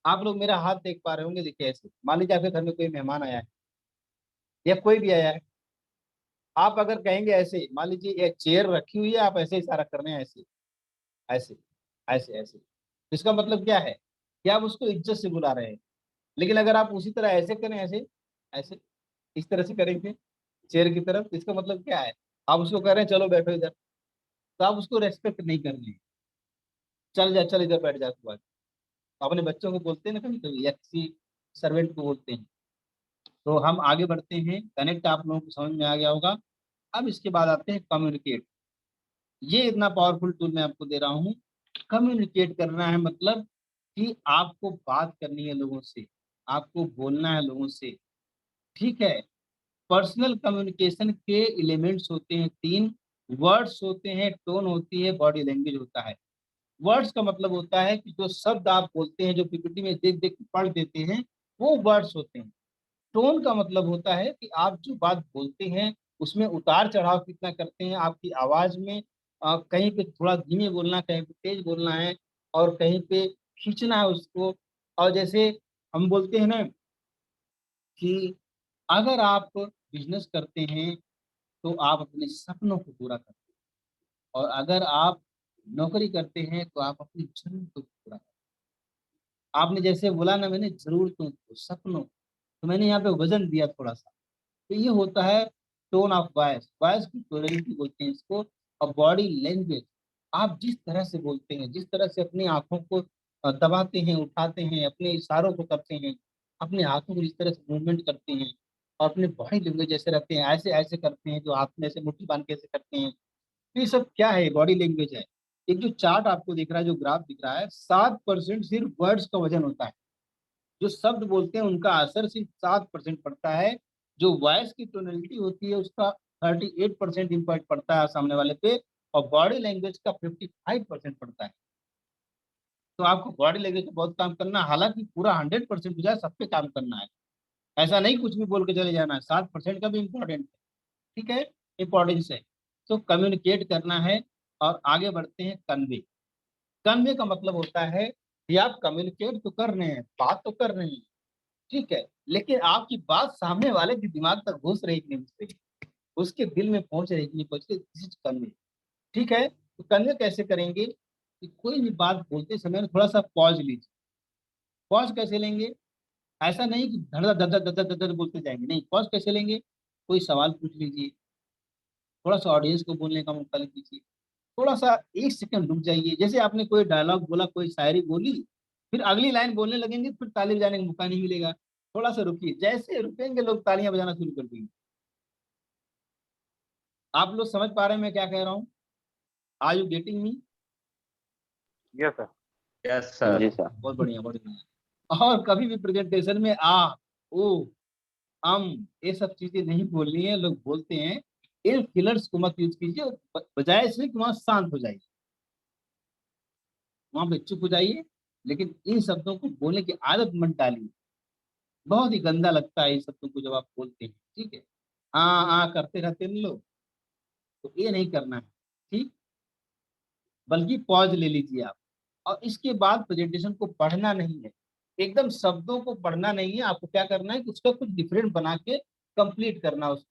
आप लोग मेरा हाथ देख पा रहे होंगे, देखिए ऐसे, मान लीजिए आपके घर में कोई मेहमान आया है या कोई भी आया है, आप अगर कहेंगे ऐसे, मान लीजिए एक चेयर रखी हुई है, आप ऐसे इशारा कर रहे हैं, ऐसे ऐसे ऐसे ऐसे, तो इसका मतलब क्या है कि आप उसको इज्जत से बुला रहे हैं। लेकिन अगर आप उसी तरह ऐसे करें, ऐसे ऐसे, इस तरह से करेंगे चेयर की तरफ, तो इसका मतलब क्या है, आप उसको कह रहे हैं चलो बैठो इधर, तो आप उसको रेस्पेक्ट नहीं कर रहे हैं। चल जा, चल इधर बैठ जा तू आज। अपने बच्चों को बोलते हैं ना कभी कभी, या किसी सर्वेंट को बोलते हैं, तो हम आगे बढ़ते हैं। कनेक्ट आप लोगों को समझ में आ गया होगा। अब इसके बाद आते हैं कम्युनिकेट। ये इतना पावरफुल टूल मैं आपको दे रहा हूँ। कम्युनिकेट करना है मतलब कि आपको बात करनी है लोगों से, आपको बोलना है लोगों से, ठीक है। पर्सनल कम्युनिकेशन के एलिमेंट्स होते हैं 3। वर्ड्स होते हैं, टोन होती है, बॉडी लैंग्वेज होता है। वर्ड्स का मतलब होता है कि जो शब्द आप बोलते हैं, जो पीपीटी में देख देख के पढ़ देते हैं, वो वर्ड्स होते हैं। टोन का मतलब होता है कि आप जो बात बोलते हैं उसमें उतार चढ़ाव कितना करते हैं आपकी आवाज में। कहीं पे थोड़ा धीमे बोलना, कहीं पे तेज बोलना है, और कहीं पे खींचना है उसको। और जैसे हम बोलते हैं ना कि अगर आप बिजनेस करते हैं तो आप अपने सपनों को पूरा करते हैं, और अगर आप नौकरी करते हैं तो आप अपनी जरूरतों को पूरा करते हैं। आपने जैसे बोला ना, मैंने जरूरतों को, सपनों को, तो मैंने यहाँ पे वजन दिया थोड़ा सा। तो ये होता है टोन ऑफ वॉइस। वॉइस की टोनलिटी बोलते हैं इसको। और बॉडी लैंग्वेज, आप जिस तरह से बोलते हैं, जिस तरह से अपनी आंखों को दबाते हैं, उठाते हैं, अपने इशारों को करते हैं, अपने हाथों को जिस तरह से मूवमेंट करते हैं, और अपने बॉडी लैंग्वेज जैसे रहते हैं, ऐसे ऐसे करते हैं, जो हाथ में ऐसे मुट्ठी बांध के ऐसे करते हैं, तो ये सब क्या है? बॉडी लैंग्वेज है। एक जो चार्ट आपको दिख रहा है, जो ग्राफ दिख रहा है, 7% सिर्फ वर्ड्स का वजन होता है। जो शब्द बोलते हैं उनका असर सिर्फ 7% पड़ता है। जो वॉइस की टोनलिटी होती है उसका 38% इम्पैक्ट पड़ता है सामने वाले पे, और बॉडी लैंग्वेज का 55% पड़ता है। तो आपको बॉडी लैंग्वेज पे बहुत काम करना है। हालांकि पूरा 100% जो है सब पे काम करना है। ऐसा नहीं कुछ भी बोल के चले जाना है, 7% का भी इम्पोर्टेंट है, ठीक है, इंपॉर्टेंस है। तो कम्युनिकेट करना है। और आगे बढ़ते हैं कन्वे। कन्वे का मतलब होता है कि आप कम्युनिकेट तो कर रहे हैं, बात तो कर रहे हैं, ठीक है, लेकिन आपकी बात सामने वाले के दिमाग तक घुस रही कि नहीं घुस रही, उसके दिल में पहुंच रही कि नहीं पहुंच रही, दिस इज कन्वे, ठीक है। तो कन्वे कैसे करेंगे कि कोई भी बात बोलते समय ना थोड़ा सा पॉज लीजिए। पॉज कैसे लेंगे? ऐसा नहीं कि धड़ धड़ धड़ धड़ धड़ बोलते जाएंगे, नहीं। पॉज कैसे लेंगे? कोई सवाल पूछ लीजिए, थोड़ा सा ऑडियंस को बोलने का मौका दीजिए, थोड़ा सा 1 सेकंड रुक जाइए। जैसे आपने कोई डायलॉग बोला, कोई शायरी बोली, फिर अगली लाइन बोलने लगेंगे, फिर ताली बजाने का मौका नहीं मिलेगा। थोड़ा सा रुकिए, जैसे रुकेंगे लोग तालियां बजाना शुरू कर देंगे। आप लोग समझ पा रहे हैं मैं क्या कह रहा हूँ? Are you getting me? Yes sir. Yes sir. जी सर। बहुत बढ़िया, बहुत बढ़िया। और कभी भी प्रेजेंटेशन में ओ, ये सब चीजें नहीं बोलनी है। लोग बोलते हैं, इन फिलर्स को मत यूज कीजिए। बजाय इसलिए कि वहां शांत हो जाइए, वहां पे चुप हो जाइए, लेकिन इन शब्दों को बोलने की आदत मत डालिए। बहुत ही गंदा लगता है इन शब्दों को जब आप बोलते हैं, ठीक है। करते रहते हैं लोग, तो ये नहीं करना है, ठीक। बल्कि पॉज ले लीजिए आप। और इसके बाद प्रेजेंटेशन को पढ़ना नहीं है, एकदम शब्दों को पढ़ना नहीं है। आपको क्या करना है कि उसका कुछ डिफरेंट बना के कंप्लीट करना उसको।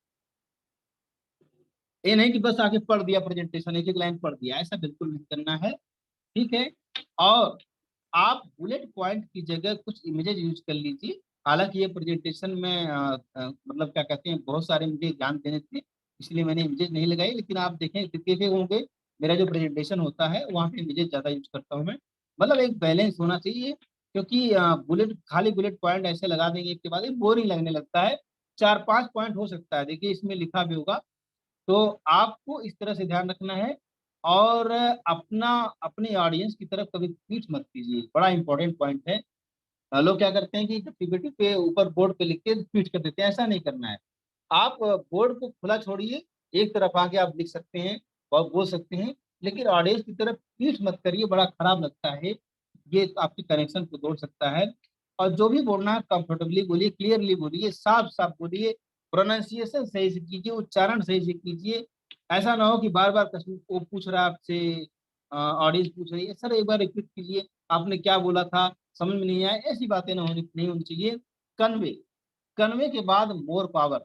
ये नहीं कि बस आके पढ़ दिया प्रेजेंटेशन, एक एक लाइन पढ़ दिया, ऐसा बिल्कुल नहीं करना है, ठीक है। और आप बुलेट पॉइंट की जगह कुछ इमेजेस यूज कर लीजिए। हालांकि ये प्रेजेंटेशन में मतलब क्या कहते हैं, बहुत सारे मुझे ध्यान देने थे, इसलिए मैंने इमेजेस नहीं लगाई। लेकिन आप देखें, देखे होंगे मेरा जो प्रेजेंटेशन होता है वहाँ पे इमेजेस ज्यादा यूज करता हूँ मैं। मतलब एक बैलेंस होना चाहिए, क्योंकि बुलेट, खाली बुलेट पॉइंट ऐसे लगा देंगे एक के बाद एक, बोरिंग लगने लगता है। 4-5 पॉइंट हो सकता है, देखिए इसमें लिखा भी होगा। तो आपको इस तरह से ध्यान रखना है। और अपना, अपने ऑडियंस की तरफ कभी पीठ मत कीजिए, बड़ा इंपॉर्टेंट पॉइंट है। लोग क्या करते हैं कि जब पीपीटी पे ऊपर बोर्ड पे लिखते हैं पीठ कर देते हैं, ऐसा नहीं करना है। आप बोर्ड को खुला छोड़िए, एक तरफ आके आप लिख सकते हैं और बोल सकते हैं, लेकिन ऑडियंस की तरफ पीठ मत करिए, बड़ा खराब लगता है, ये आपके कनेक्शन को तोड़ सकता है। और जो भी बोलना है कंफर्टेबली बोलिए, क्लियरली बोलिए, साफ साफ बोलिए, प्रोनाउंसिएशन सही से कीजिए, उच्चारण सही से कीजिए। ऐसा ना हो कि बार बार वो पूछ रहा है आपसे, ऑडियंस पूछ रही है, सर एक बार रिपीट कीजिए, आपने क्या बोला था, समझ में नहीं आया, ऐसी बातें ना होनी नहीं होनी चाहिए। कन्वे, कन्वे के बाद मोर पावर।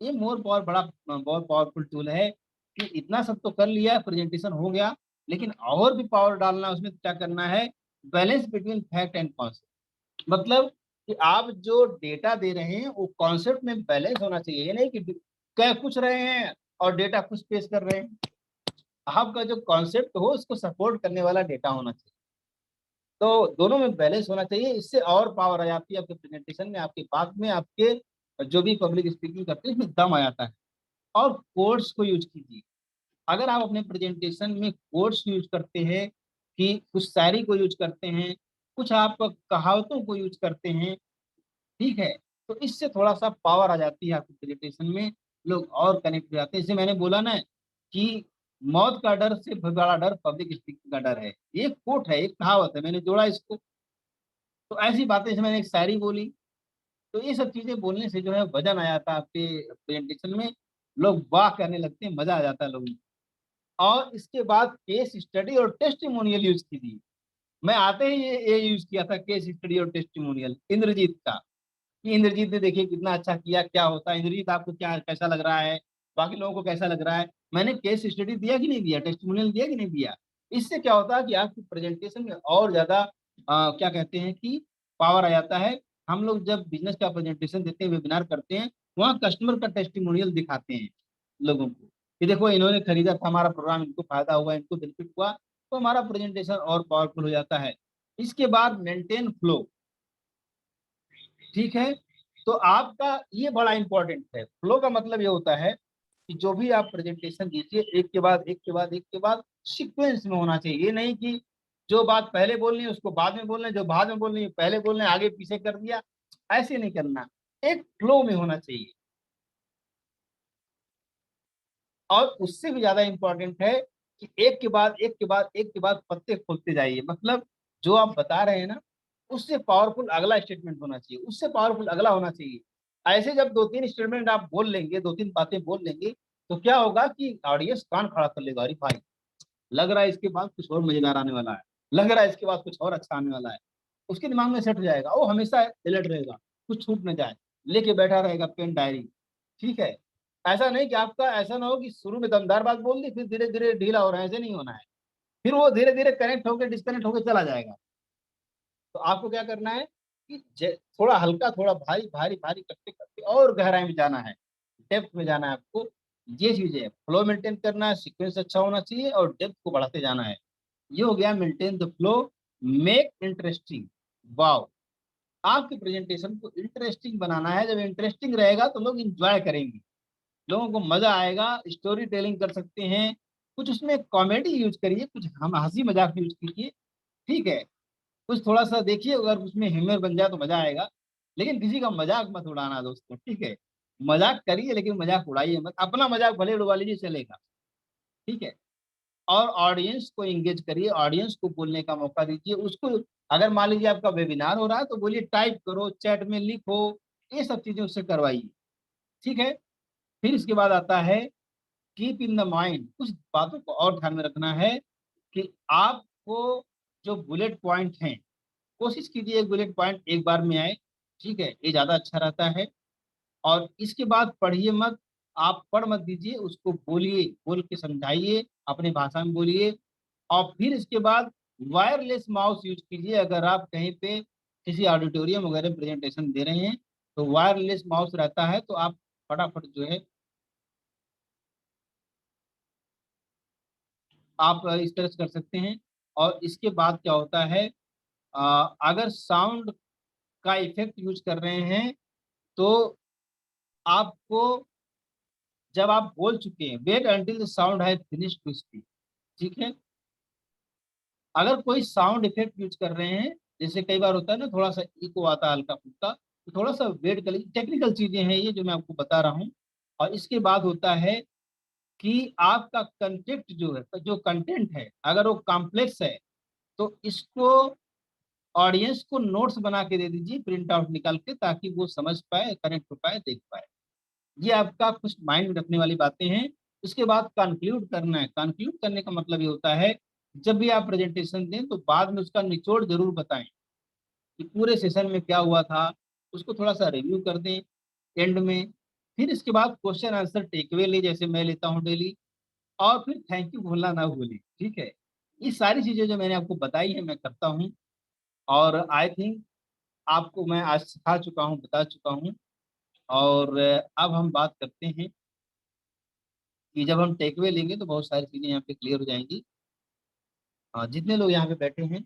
ये मोर पावर बड़ा बहुत पावरफुल टूल है कि इतना सब तो कर लिया, प्रेजेंटेशन हो गया, लेकिन और भी पावर डालना है उसमें। क्या करना है? Balance between fact and concept. मतलब कि आप जो डेटा दे रहे हैं वो कॉन्सेप्ट में बैलेंस होना चाहिए। ये नहीं कि कह कुछ रहे हैं और डेटा कुछ पेश कर रहे हैं। आपका जो कॉन्सेप्ट हो उसको सपोर्ट करने वाला डेटा होना चाहिए। तो दोनों में बैलेंस होना चाहिए, इससे और पावर आ जाती है आपके प्रेजेंटेशन में, आपकी बात में, आपके जो भी पब्लिक स्पीकिंग करते हैं उसमें दम आ जाता है। और कोट्स को यूज कीजिए। अगर आप अपने प्रेजेंटेशन में कोट्स यूज करते हैं, कि कुछ शायरी को यूज करते हैं, कुछ आप कहावतों को यूज करते हैं, ठीक है, तो इससे थोड़ा सा पावर आ जाती है आपकी प्रेजेंटेशन में, लोग और कनेक्ट हो जाते हैं। जैसे मैंने बोला ना कि मौत का डर से बड़ा डर पब्लिक स्पीकिंग का डर है, ये एक कोट है, एक कहावत है, मैंने जोड़ा इसको। तो ऐसी बातें, जैसे मैंने एक शायरी बोली, तो ये सब चीजें बोलने से जो है वजन आ जाता है आपके प्रेजेंटेशन में, लोग वाह करने लगते हैं, मजा आ जाता है लोगों को। और इसके बाद केस स्टडी और टेस्टिमोनियल यूज कीजिए। मैं आते ही ये यूज किया था, केस स्टडी और टेस्टिमोनियल, इंद्रजीत का, कि इंद्रजीत ने देखिए कितना अच्छा किया, क्या होता है इंद्रजीत, आपको क्या कैसा लग रहा है, बाकी लोगों को कैसा लग रहा है। मैंने केस स्टडी दिया कि नहीं दिया, टेस्टिमोनियल दिया कि नहीं दिया। इससे क्या होता है कि आपकी प्रेजेंटेशन में और ज्यादा क्या कहते हैं कि पावर आ जाता है। हम लोग जब बिजनेस का प्रेजेंटेशन देते हैं, वेबिनार करते हैं, वहाँ कस्टमर का टेस्टिमोनियल दिखाते हैं लोगों को, कि देखो इन्होंने खरीदा था हमारा प्रोग्राम, इनको फायदा हुआ, इनको बेनिफिट हुआ, तो हमारा प्रेजेंटेशन और पावरफुल हो जाता है। इसके बाद मेंटेन फ्लो, ठीक है। तो आपका ये बड़ा इंपॉर्टेंट है। फ्लो का मतलब ये होता है कि जो भी आप प्रेजेंटेशन दीजिए, एक के बाद एक के बाद एक के बाद सीक्वेंस में होना चाहिए। ये नहीं कि जो बात पहले बोलनी है उसको बाद में बोलना है, जो बाद में बोलनी है पहले बोलना है, आगे पीछे कर दिया, ऐसे नहीं करना, एक फ्लो में होना चाहिए। और उससे भी ज्यादा इंपॉर्टेंट है कि एक के बाद एक के बाद एक के बाद पत्ते खोलते जाइए। मतलब जो आप बता रहे हैं ना, उससे पावरफुल अगला स्टेटमेंट होना चाहिए, उससे पावरफुल अगला होना चाहिए। ऐसे जब दो तीन स्टेटमेंट आप बोल लेंगे, दो तीन बातें बोल लेंगे, तो क्या होगा कि ऑडियंस कान खड़ा कर लेगा, अरे भाई लग रहा है इसके बाद कुछ और मजेदार आने वाला है, लग रहा है इसके बाद कुछ और अच्छा आने वाला है। उसके दिमाग में सेट हो जाएगा, वो हमेशा अलर्ट रहेगा, कुछ छूट न जाए, लेके बैठा रहेगा पेन डायरी, ठीक है। ऐसा नहीं कि आपका ऐसा ना हो कि शुरू में दमदार बात बोल दी, फिर धीरे धीरे ढीला हो रहा है, ऐसे नहीं होना है। फिर वो धीरे धीरे कनेक्ट होकर डिस्कनेक्ट होकर चला जाएगा। तो आपको क्या करना है कि थोड़ा हल्का, थोड़ा भारी भारी भारी करते करते और गहराई में जाना है, डेप्थ में जाना है आपको। ये चीजें फ्लो मेंटेन करना है, सीक्वेंस अच्छा होना चाहिए और डेप्थ को बढ़ाते जाना है। ये हो गया maintain the flow, make interesting. Wow, आपके प्रेजेंटेशन को इंटरेस्टिंग बनाना है। जब इंटरेस्टिंग रहेगा तो लोग इंजॉय करेंगे, लोगों को मजा आएगा, स्टोरी टेलिंग कर सकते हैं, कुछ उसमें कॉमेडी यूज करिए, कुछ हम हंसी मजाक यूज कीजिए, ठीक है। कुछ थोड़ा सा देखिए, अगर उसमें ह्यूमर बन जाए तो मजा आएगा। लेकिन किसी का मजाक मत उड़ाना दोस्तों, ठीक है। मजाक करिए लेकिन मजाक उड़ाइए मत, अपना मजाक भले उड़वा लीजिए चलेगा, ठीक है। और ऑडियंस को एंगेज करिए, ऑडियंस को बोलने का मौका दीजिए उसको। अगर मान लीजिए आपका वेबिनार हो रहा है तो बोलिए, टाइप करो, चैट में लिखो, ये सब चीजें उससे करवाइए, ठीक है। फिर इसके बाद आता है कीप इन द माइंड, कुछ बातों को और ध्यान में रखना है कि आपको जो बुलेट पॉइंट हैं, कोशिश कीजिए एक बुलेट पॉइंट एक बार में आए, ठीक है, ये ज्यादा अच्छा रहता है। और इसके बाद पढ़िए मत, आप पढ़ मत दीजिए, उसको बोलिए, बोल के समझाइए, अपनी भाषा में बोलिए। और फिर इसके बाद वायरलेस माउस यूज कीजिए। अगर आप कहीं पे किसी ऑडिटोरियम वगैरह प्रेजेंटेशन दे रहे हैं तो वायरलेस माउस रहता है, तो आप फटाफट जो है आप इस तरह से कर सकते हैं। और इसके बाद क्या होता है, अगर साउंड का इफेक्ट यूज कर रहे हैं तो आपको, जब आप बोल चुके हैं, wait until the sound has finished to speak, ठीक है। अगर कोई साउंड इफेक्ट यूज कर रहे हैं, जैसे कई बार होता है ना, थोड़ा सा इको आता है हल्का फुल्का, तो थोड़ा सा वेट कर लीजिए। टेक्निकल चीजें हैं ये जो मैं आपको बता रहा हूँ। और इसके बाद होता है कि आपका कंटेंट जो है, जो कंटेंट है, अगर वो कॉम्प्लेक्स है तो इसको ऑडियंस को नोट्स बना के दे दीजिए, प्रिंट आउट निकाल के, ताकि वो समझ पाए, कनेक्ट हो पाए, देख पाए। ये आपका कुछ माइंड में रखने वाली बातें हैं। उसके बाद कंक्लूड करना है। कंक्लूड करने का मतलब ये होता है, जब भी आप प्रेजेंटेशन दें तो बाद में उसका निचोड़ जरूर बताएं कि पूरे सेशन में क्या हुआ था, उसको थोड़ा सा रिव्यू कर दें एंड में। फिर इसके बाद क्वेश्चन आंसर टेकअवे ले, जैसे मैं लेता हूँ डेली। और फिर थैंक यू बोलना ना भूलें, ठीक है। ये सारी चीजें जो मैंने आपको बताई है मैं करता हूँ। और आई थिंक आपको मैं आज सिखा चुका हूँ, बता चुका हूँ। और अब हम बात करते हैं कि जब हम टेकअवे लेंगे तो बहुत सारी चीजें यहाँ पे क्लियर हो जाएंगी। जितने लोग यहाँ पे बैठे हैं,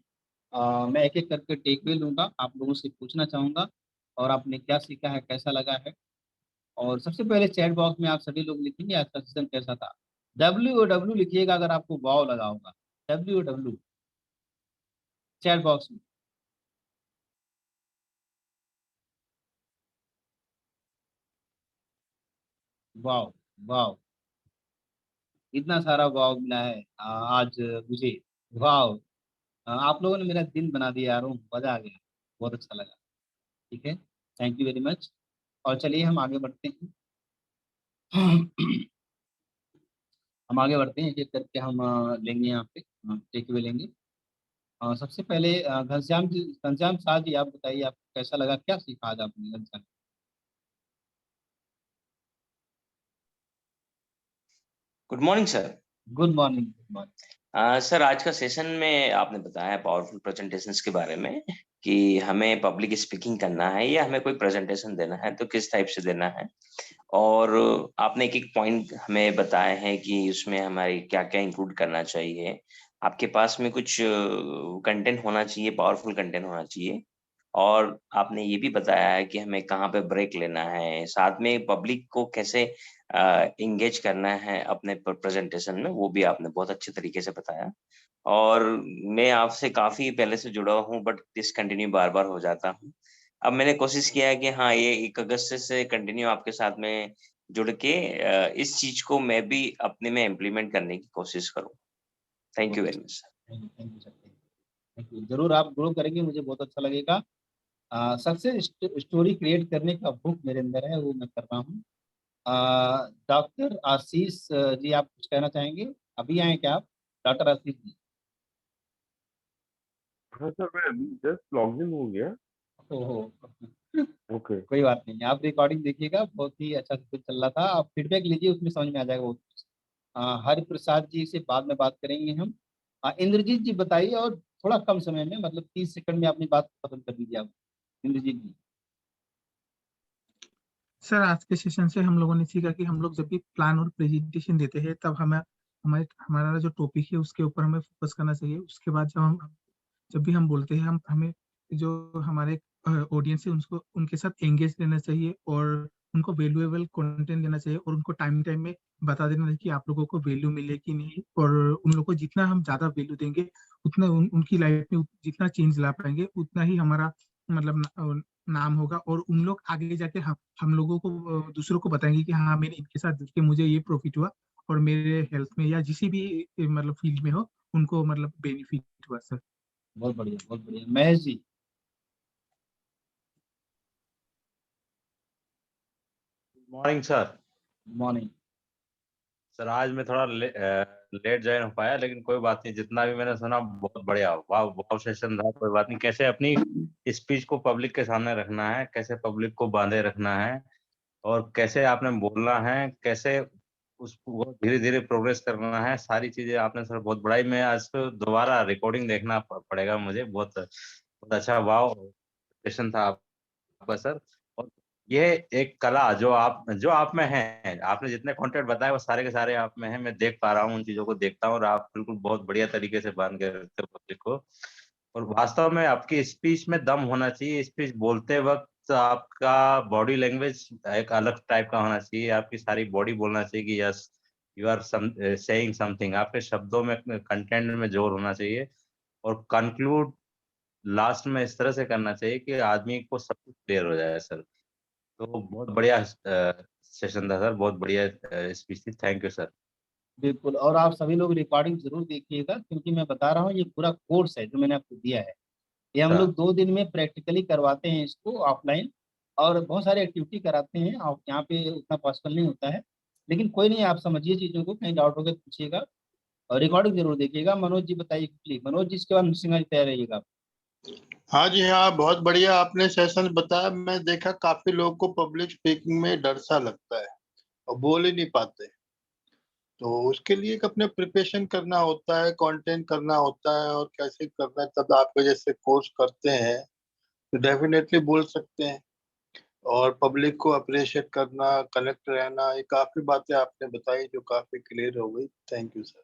मैं एक एक करके टेकअवे लूंगा, आप लोगों से पूछना चाहूंगा और आपने क्या सीखा है, कैसा लगा है। और सबसे पहले चैट बॉक्स में आप सभी लोग लिखेंगे आज का सेशन कैसा था। WOW लिखिएगा अगर आपको वाव लगा होगा, WOW चैट बॉक्स में। वाव वाव, इतना सारा वाव मिला है आज मुझे। वाव, आप लोगों ने मेरा दिन बना दिया यार, मजा आ गया, बहुत अच्छा लगा। ठीक है, थैंक यू वेरी मच। और चलिए हम आगे बढ़ते हैं। हम आगे बढ़ते हैं, एक एक करके हम लेंगे यहाँ पे टेक अवे लेंगे। सबसे पहले घनश्याम शाह जी आप बताइए, आपको कैसा लगा, क्या सीखा आज आपने Ghanshyam? Good morning sir. Good morning, good morning. Sir आज का सेशन में आपने बताया पावरफुल प्रेजेंटेशंस के बारे में कि हमें पब्लिक स्पीकिंग करना है या हमें कोई प्रेजेंटेशन देना है तो किस टाइप से देना है, और आपने एक एक पॉइंट हमें बताए हैं कि उसमें हमारी क्या क्या इंक्लूड करना चाहिए। आपके पास में कुछ कंटेंट होना चाहिए, पावरफुल कंटेंट होना चाहिए, और आपने ये भी बताया है कि हमें कहाँ पे ब्रेक लेना है, साथ में पब्लिक को कैसे इंगेज करना है अपने प्रेजेंटेशन में, वो भी आपने बहुत अच्छे तरीके से बताया। और मैं आपसे काफ़ी पहले से जुड़ा हूँ बट डिसकंटिन्यू बार-बार हो जाता हूँ। अब मैंने कोशिश किया है कि हाँ, ये 1 अगस्त से कंटिन्यू आपके साथ में जुड़ के इस चीज़ को मैं भी अपने में इम्प्लीमेंट करने की कोशिश करूँ। Thank you very much sir. Thank you sir, thank you. जरूर आप ग्रो करेंगे, मुझे बहुत अच्छा लगेगा। सक्सेस स्टोरी क्रिएट करने का बुक मेरे अंदर है, वो मैं कर रहा हूँ। डॉक्टर आशीष जी आप कुछ कहना चाहेंगे? अभी आए क्या आप, डॉक्टर आशीष जी? हाँ सर, मैं जस्ट लॉग इन हो गया। ओहो, ओके। कोई बात नहीं, आप रिकॉर्डिंग देखिएगा, बहुत ही अच्छा से चल रहा था। आप फीडबैक लीजिए, उसमें समझ में आ जाएगा बहुत कुछ। हरि प्रसाद जी से बाद में बात करेंगे हम। इंद्रजीत जी बताइए, और थोड़ा कम समय में, मतलब 30 सेकंड में अपनी बात खत्म कर दीजिए आप, इंद्रजीत जी। सर आज के सेशन से हम लोगों ने सीखा कि हम लोग जब भी प्लान और प्रेजेंटेशन देते हैं तब हमें हमारे हमारा जो टॉपिक है उसके ऊपर हमें फोकस करना चाहिए। उसके बाद जब भी हम बोलते हैं हमें जो हमारे ऑडियंस है उनको उनके साथ एंगेज रहना चाहिए और उनको वैल्यूएबल कंटेंट देना चाहिए और उनको टाइम टाइम में बता देना चाहिए कि आप लोगों को वैल्यू मिले कि नहीं। और उन लोगों को जितना हम ज्यादा वैल्यू देंगे उतना उनकी लाइफ में जितना चेंज ला पाएंगे उतना ही हमारा मतलब नाम होगा और उन लोग आगे जाके हम लोगों को दूसरों को बताएंगे कि हाँ मैंने इनके साथ जुड़ के मुझे ये प्रॉफिट हुआ और मेरे हेल्थ में या जिसी भी मतलब फील्ड में हो उनको मतलब बेनिफिट हुआ सर। बहुत बढ़िया, बहुत बढ़िया। Mahesh ji? Morning sir. Morning. Sir आज मैं थोड़ा लेट ज्वाइन हो पाया, लेकिन कोई बात नहीं, जितना भी मैंने सुना बहुत बढ़िया, वाह वाह सेशन था। कोई बात नहीं, कैसे अपनी स्पीच को पब्लिक के सामने रखना है, कैसे पब्लिक को बांधे रखना है और कैसे आपने बोलना है, कैसे उसको धीरे धीरे प्रोग्रेस करना है, सारी चीजें आपने सर बहुत बढ़ाई। मैं आज तो दोबारा रिकॉर्डिंग देखना पड़ेगा मुझे। बहुत बहुत अच्छा वाह सेशन था आपका सर। और ये एक कला जो आप में है, आपने जितने कंटेंट बताए वो सारे के सारे आप में है, मैं देख पा रहा हूँ, उन चीजों को देखता हूँ और आप बिल्कुल बहुत बढ़िया तरीके से बांध के रखते हो पब्लिक को। और वास्तव में आपकी स्पीच में दम होना चाहिए। स्पीच बोलते वक्त आपका बॉडी लैंग्वेज एक अलग टाइप का होना चाहिए, आपकी सारी बॉडी बोलना चाहिए कि yes you are saying something, आपके शब्दों में कंटेंट में जोर होना चाहिए। और कंक्लूड लास्ट में इस तरह से करना चाहिए कि आदमी को सब कुछ क्लियर हो जाए सर। तो बहुत बढ़िया सेशन था सर, बहुत बढ़िया स्पीच थी। Thank you sir. बिल्कुल, और आप सभी लोग रिकॉर्डिंग जरूर देखिएगा, क्योंकि मैं बता रहा हूँ ये पूरा कोर्स है जो मैंने आपको दिया है। ये हम सर लोग 2 दिन में प्रैक्टिकली करवाते हैं इसको ऑफलाइन, और बहुत सारे एक्टिविटी कराते हैं। और यहाँ पे उतना पॉसिबल नहीं होता है, लेकिन कोई नहीं, आप समझिए चीज़ों को, कहीं डाउट होगा तो पूछिएगा। और रिकॉर्डिंग जरूर देखिएगा। मनोज जी बताइए प्लीज। मनोज जी, इसके बाद नरसिंहा जी तैयार रहिएगा। हाँ जी हाँ, बहुत बढ़िया आपने सेशन बताया। मैं देखा काफी लोगों को पब्लिक स्पीकिंग में डर सा लगता है और बोल ही नहीं पाते, तो उसके लिए एक अपने प्रिपरेशन करना होता है, कंटेंट करना होता है और कैसे करना है। तब आपके जैसे कोर्स करते हैं तो डेफिनेटली बोल सकते हैं। और पब्लिक को अप्रिशिएट करना, कनेक्ट रहना, ये काफी बातें आपने बताई जो काफी क्लियर हो गई। Thank you sir.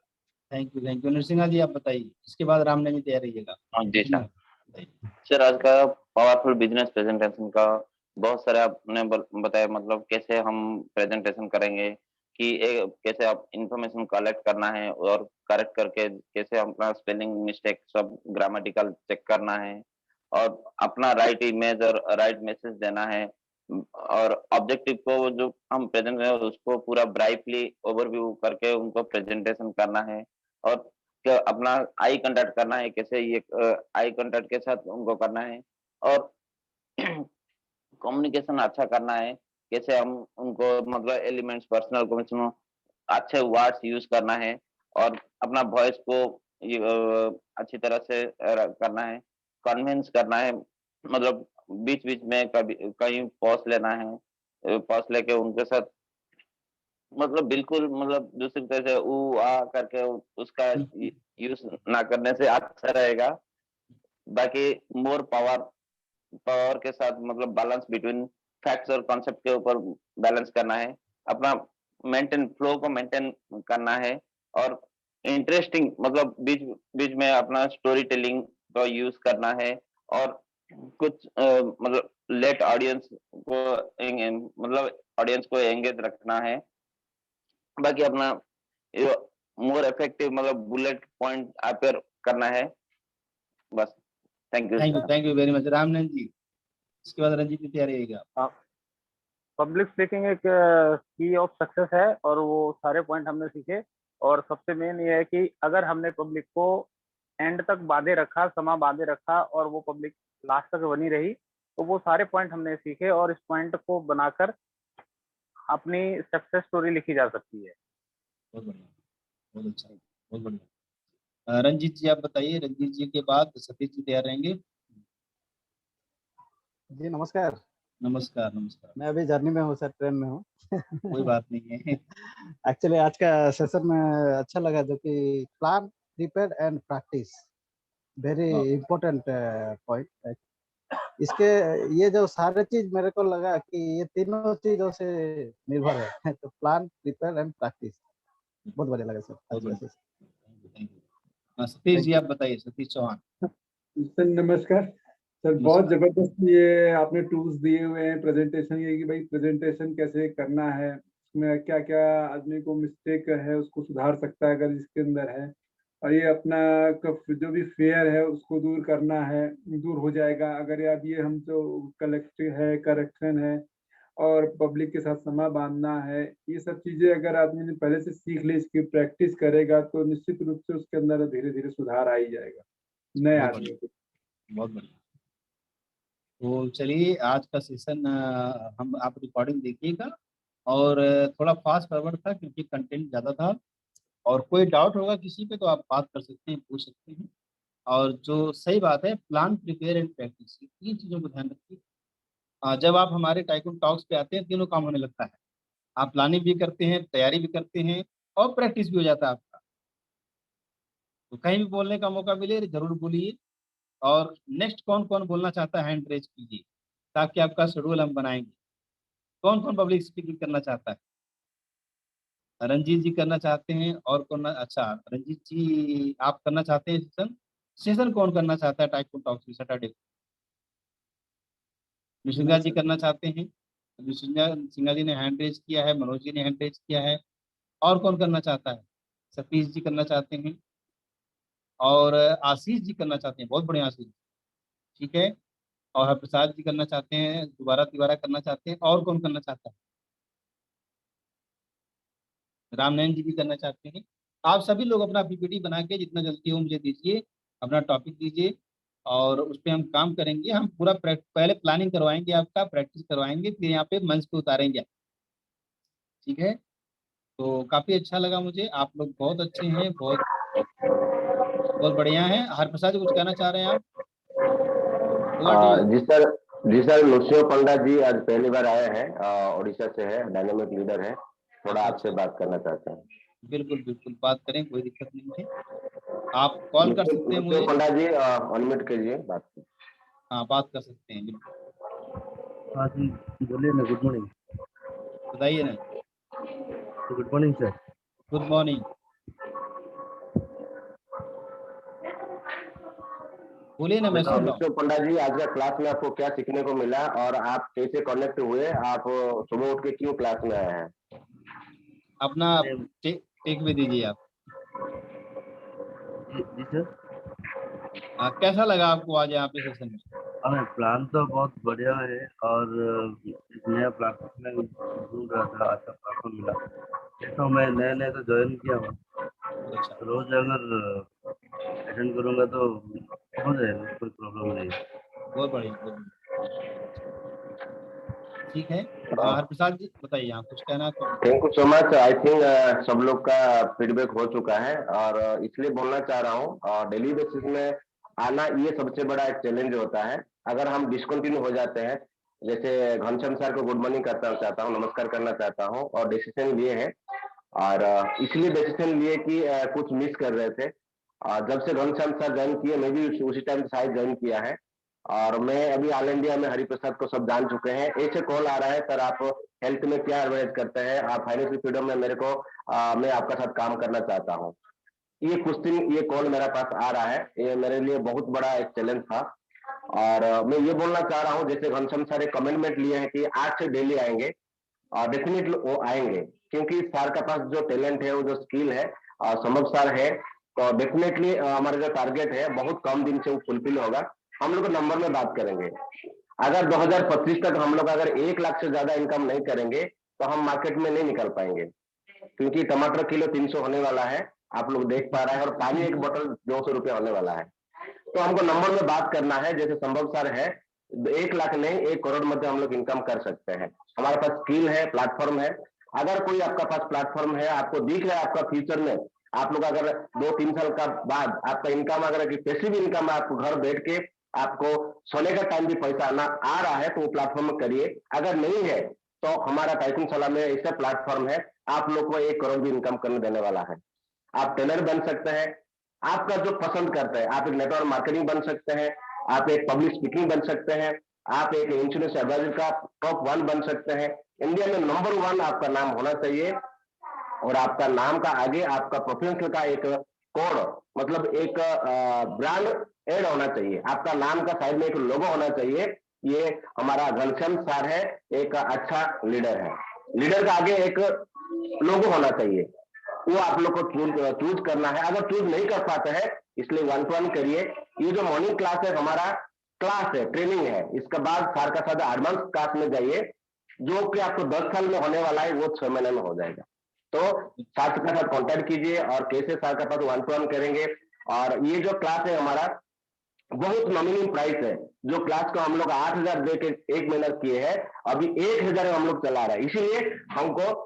Thank you, thank you. Narasimha ji आप बताइए, इसके बाद रामनवमी में तैयार रहिएगा। हाँ जी सर। बताइए। सर आज का पावरफुल बिजनेस प्रेजेंटेशन का बहुत सारे आपने बताया, मतलब कैसे हम प्रेजेंटेशन करेंगे, कि कैसे आप इंफॉर्मेशन कलेक्ट करना है और करेक्ट करके कैसे अपना स्पेलिंग मिस्टेक सब ग्रामेटिकल चेक करना है, और अपना राइट इमेज और राइट मैसेज देना है, और ऑब्जेक्टिव को जो हम प्रेजेंट करें उसको पूरा ब्राइटली ओवरव्यू करके उनको प्रेजेंटेशन करना है, और अपना आई कांटेक्ट करना है, कैसे ये आई कांटेक्ट के साथ उनको करना है, और कम्युनिकेशन अच्छा करना है, कैसे हम उनको मतलब एलिमेंट्स पर्सनल कम्युनिकेशन अच्छे वर्ड्स यूज करना है, और अपना वॉइस को अच्छी तरह से करना है, कन्विंस करना है, मतलब बीच बीच में कभी कहीं पॉज लेना है, पॉज लेके उनके साथ मतलब बिल्कुल मतलब दूसरी तरह से ऊ आ करके उसका यूज ना करने से अच्छा रहेगा। बाकी मोर पावर पावर के साथ मतलब बैलेंस बिटवीन फैक्ट्स और कॉन्सेप्ट के ऊपर बैलेंस करना है, अपना मेंटेन फ्लो को मेंटेन करना है, और इंटरेस्टिंग मतलब बीच बीच में अपना स्टोरी टेलिंग का यूज करना है, और कुछ मतलब लेट ऑडियंस को मतलब ऑडियंस को एंगेज रखना है। बाकी अपना मोर इफेक्टिव मतलब बुलेट पॉइंट अपेयर करना है, बस। Thank you sir. Thank you very much Ramnandan ji. इसके बाद रंजीत की तैयारी रहेगा। पब्लिक स्पीकिंग एक की ऑफ सक्सेस है, और वो सारे पॉइंट हमने सीखे। और सबसे मेन ये है कि अगर हमने पब्लिक को एंड तक बांधे रखा, समा बांधे रखा, और वो पब्लिक लास्ट तक बनी रही, तो वो सारे पॉइंट हमने सीखे, और इस पॉइंट को बनाकर अपनी सक्सेस स्टोरी लिखी जा सकती है। बहुत बढ़िया, बहुत अच्छा, बहुत बढ़िया। रंजीत जी आप बताइए, रंजीत जी के बाद सतीश जी तैयार रहेंगे। जी नमस्कार। नमस्कार नमस्कार। मैं अभी जर्नी में हूँ सर, ट्रेन में हूँ। कोई बात नहीं है। एक्चुअली आज का सेशन में अच्छा लगा, जो कि plan, prepare and practice, very important point. इसके ये जो सारे चीज मेरे को लगा कि ये तीनों चीजों से निर्भर है। तो प्लान, प्रिपेयर एंड प्रैक्टिस, बहुत बढ़िया लगा सर आज का सेशन। सतीश जी आप बताइए, सतीश चौहान। सर नमस्कार सर, बहुत जबरदस्त ये आपने टूल्स दिए हुए हैं प्रेजेंटेशन, ये कि भाई प्रेजेंटेशन कैसे करना है, उसमें क्या क्या आदमी को मिस्टेक है उसको सुधार सकता है अगर इसके अंदर है, और ये अपना जो भी फेयर है उसको दूर करना है, दूर हो जाएगा अगर अब ये हम जो कलेक्ट है, करेक्शन है, और पब्लिक के साथ समा बांधना है, ये सब चीजें अगर आदमी ने पहले से सीख ली, इसकी प्रैक्टिस करेगा तो निश्चित रूप से उसके अंदर धीरे धीरे सुधार आ ही जाएगा नए आदमी को। बहुत बढ़िया। तो चलिए आज का सेशन हम आप रिकॉर्डिंग देखिएगा, और थोड़ा फास्ट फॉरवर्ड था क्योंकि कंटेंट ज़्यादा था, और कोई डाउट होगा किसी पे तो आप बात कर सकते हैं, पूछ सकते हैं। और जो सही बात है, प्लान, प्रिपेयर एंड प्रैक्टिस, तीन चीज़ों को ध्यान रखिए। जब आप हमारे टाइकून टॉक्स पे आते हैं, तीनों काम होने लगता है। आप प्लानिंग भी करते हैं, तैयारी भी करते हैं, और प्रैक्टिस भी हो जाता है आपका। तो कहीं भी बोलने का मौका मिले जरूर बोलिए, और नेक्स्ट कौन कौन बोलना चाहता है हैंड रेज कीजिए, ताकि आपका शेड्यूल हम बनाएंगे। कौन कौन पब्लिक स्पीकिंग करना चाहता है? रंजीत जी करना चाहते हैं, और कौन? अच्छा रंजीत जी आप करना चाहते हैं सेशन। सेशन कौन करना चाहता है टाइकून टॉक्स में सैटरडे? निशिंगा जी करना चाहते हैं। सिंगा जी ने हैंड रेज किया है, मनोज जी ने हैंड रेज किया है। और कौन करना चाहता है? सतीश जी करना चाहते हैं, और आशीष जी करना चाहते हैं। बहुत बढ़िया आशीष, ठीक है। और प्रसाद जी करना चाहते हैं, दोबारा तिवारा करना चाहते हैं। और कौन करना चाहता है? रामनयन जी भी करना चाहते हैं। आप सभी लोग अपना पीपीटी बना के जितना जल्दी हो मुझे दीजिए, अपना टॉपिक दीजिए, और उस पर हम काम करेंगे। हम पूरा पहले प्लानिंग करवाएंगे, आपका प्रैक्टिस करवाएंगे, फिर यहाँ पे मंच पे उतारेंगे, ठीक है। तो काफी अच्छा लगा मुझे, आप लोग बहुत अच्छे हैं, बहुत बहुत बढ़िया है। हरप्रसाद जी कुछ कहना चाह रहे हैं आप? जी सर, लुसियो पंडा जी आज पहली बार आए हैं, उड़ीसा से है, डायनेमिक लीडर है, थोड़ा आपसे बात करना चाहते हैं। बिल्कुल बिल्कुल बात करें, कोई दिक्कत नहीं है। आप कॉल कर सकते हैं मुझे। पंडा जी अनम्यूट कीजिए, बात कीजिए। हाँ बात कर सकते हैं, बिल्कुल। हाँ जी, बोलिए ना। Good morning. बताइए ना। Good morning sir. Good morning. बोलिए ना, मैं सुन रहा हूँ। मिस्टर पंडा जी, आज का क्लास में आपको क्या सीखने को मिला और आप कैसे कनेक्ट हुए? आप सुबह उठ के क्यों क्लास में आए हैं? अपना टेक में दीजिए आप। जी सर। कैसा लगा आपको आज यहाँ पे सेशन में? हाँ, प्लान तो बहुत बढ़िया है और एक नया प्लेटफॉर्म में ढूंढ रहा था, अच्छा प्लेटफॉर्म मिला तो मैं नया तो ज्वाइन किया हूँ। अच्छा, रोज अगर अटेंड करूँगा तो हो जाएगा, कोई प्रॉब्लम नहीं है। बहुत बढ़िया, बहुत बढ़िया। ठीक है, हरप्रसाद जी बताइए, आप कुछ कहना तो। Thank you so much. I think सब लोग का फीडबैक हो चुका है और इसलिए बोलना चाह रहा हूँ, डेली बेसिस में आना ये सबसे बड़ा एक चैलेंज होता है। अगर हम डिसकंटिन्यू हो जाते हैं, जैसे घनश्याम सर को गुड मॉर्निंग करना चाहता हूँ, नमस्कार करना चाहता हूँ, और डिसीजन लिए है और इसलिए डिसीजन लिए कि कुछ मिस कर रहे थे। जब से घनश्याम सर ज्वाइन किए, मैं भी उसी टाइम से शायद ज्वाइन किया है और मैं अभी ऑल इंडिया में हरिप्रसाद को सब जान चुके हैं। ऐसे कॉल आ रहा है, सर आप हेल्थ में क्या एडवाइस करते हैं, आप फाइनेंशियल फ्रीडम में मेरे को मैं आपका साथ काम करना चाहता हूँ। ये कुछ दिन ये कॉल मेरे पास आ रहा है, ये मेरे लिए बहुत बड़ा एक चैलेंज था और मैं ये बोलना चाह रहा हूँ, जैसे घनश्याम सर एक कमिटमेंट लिए हैं कि आज से डेली आएंगे और डेफिनेटली वो आएंगे, क्योंकि सर का पास जो टैलेंट है, वो जो स्किल है, संभव सर है, तो डेफिनेटली हमारा जो टारगेट है बहुत कम दिन से वो फुलफिल होगा। हम लोग नंबर में बात करेंगे, अगर 2025 तक हम लोग अगर 1 लाख से ज्यादा इनकम नहीं करेंगे तो हम मार्केट में नहीं निकल पाएंगे, क्योंकि टमाटर किलो 300 होने वाला है, आप लोग देख पा रहे हैं, और पानी एक बोतल 200 रुपये होने वाला है। तो हमको नंबर में बात करना है, जैसे संभव सर है 1 लाख नहीं 1 करोड़ मध्य हम लोग इनकम कर सकते हैं। हमारे पास स्किल है, प्लेटफॉर्म है। अगर कोई आपका पास प्लेटफॉर्म है, आपको दिख रहा है आपका फ्यूचर में, आप लोग अगर 2-3 साल का बाद आपका इनकम अगर पैसिव इनकम है, आपको घर बैठ के आपको सोने का टाइम भी पैसा आना आ रहा है, तो वो प्लेटफॉर्म में करिए। अगर नहीं है तो हमारा टाइकून सलाह में ऐसा प्लेटफॉर्म है, आप लोग को 1 करोड़ भी इनकम करने देने वाला है। आप टेलर बन सकते हैं, आपका जो पसंद करते हैं, आप एक नेटवर्क मार्केटिंग बन सकते हैं, आप एक पब्लिक स्पीकिंग बन सकते हैं, आप एक इंश्योरेंस एडवाइजर का टॉप 1 बन सकते हैं। इंडिया में नंबर 1 आपका नाम होना चाहिए और आपका नाम का आगे आपका प्रोफेशनल का एक कोड, मतलब एक ब्रांड एड होना चाहिए। आपका नाम का साइड में एक लोगो होना चाहिए। ये हमारा घनश्याम सर है, एक अच्छा लीडर है, लीडर का आगे एक लोगो होना चाहिए, वो आप लोग को चूज करना है। अगर चूज नहीं कर पाते हैं, इसलिए 1-to-1 करिए। ये जो मॉर्निंग क्लास है, हमारा क्लास है, ट्रेनिंग है, इसके बाद सर का साथ एडवांस क्लास में जाइए, जो कि आपको 10 साल में होने वाला है, वो 6 महीने में हो जाएगा। तो सर के साथ कॉन्टेक्ट कीजिए और कैसे सर के साथ 1-to-1 करेंगे। और ये जो क्लास है हमारा बहुत नॉमिनल प्राइस है, जो क्लास को हम लोग 8,000 दे के 1 महीना किए हैं, अभी 1,000 हम लोग चला रहे हैं। इसीलिए हमको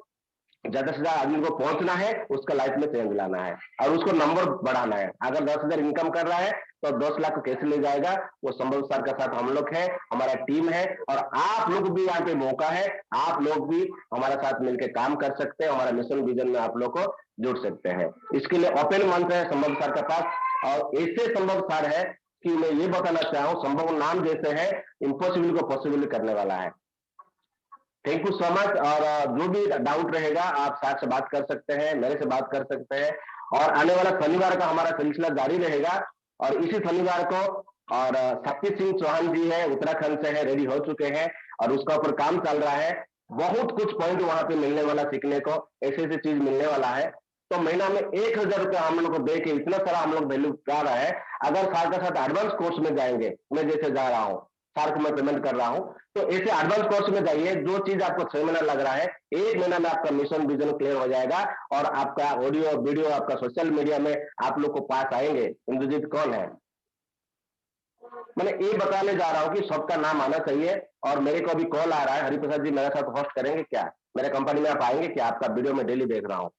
ज्यादा से ज्यादा आदमी को पहुंचना है, उसका लाइफ में चेंज लाना है और उसको नंबर बढ़ाना है। अगर 10,000 इनकम कर रहा है तो 10 लाख को कैसे ले जाएगा, वो संभव सर का साथ हम लोग है, हमारा टीम है और आप लोग भी यहाँ पे मौका है, आप लोग भी हमारे साथ मिलकर काम कर सकते हैं, हमारा मिशन विजन में आप लोग को जुड़ सकते हैं। इसके लिए ओपन मंच है संभव सर के पास, और ऐसे संभव सर है कि मैं ये बताना चाहूँ, संभव नाम जैसे है, इम्पॉसिबल को पॉसिबल करने वाला है। Thank you so much. और जो भी डाउट रहेगा आप सर से बात कर सकते हैं, मेरे से बात कर सकते हैं, और आने वाला शनिवार का हमारा सिलसिला जारी रहेगा। और इसी शनिवार को और शक्ति सिंह चौहान जी है, उत्तराखंड से है, रेडी हो चुके हैं और उसका ऊपर काम चल रहा है। बहुत कुछ पॉइंट वहां पे मिलने वाला, सीखने को ऐसे ऐसे चीज मिलने वाला है। तो महीना में 1,000 रुपया हम लोग को दे के इतना सारा हम लोग वैल्यू पा रहा है। अगर सर के साथ एडवांस कोर्स में जाएंगे, मैं जैसे जा रहा हूँ, सर को मैं पेमेंट कर रहा हूँ, तो ऐसे एडवांस कोर्स में जाइए, जो चीज आपको 6 महीना लग रहा है, 1 महीना में आपका मिशन विजन क्लियर हो जाएगा और आपका ऑडियो वीडियो आपका सोशल मीडिया में आप लोग को पास आएंगे। इंद्रजीत कौन है, मैंने ये बताने जा रहा हूँ कि सबका नाम आना चाहिए। और मेरे को अभी कॉल आ रहा है, हरिप्रसाद जी मेरे साथ होस्ट करेंगे क्या, मेरे कंपनी में आप आएंगे क्या, आपका वीडियो में डेली देख रहा हूँ।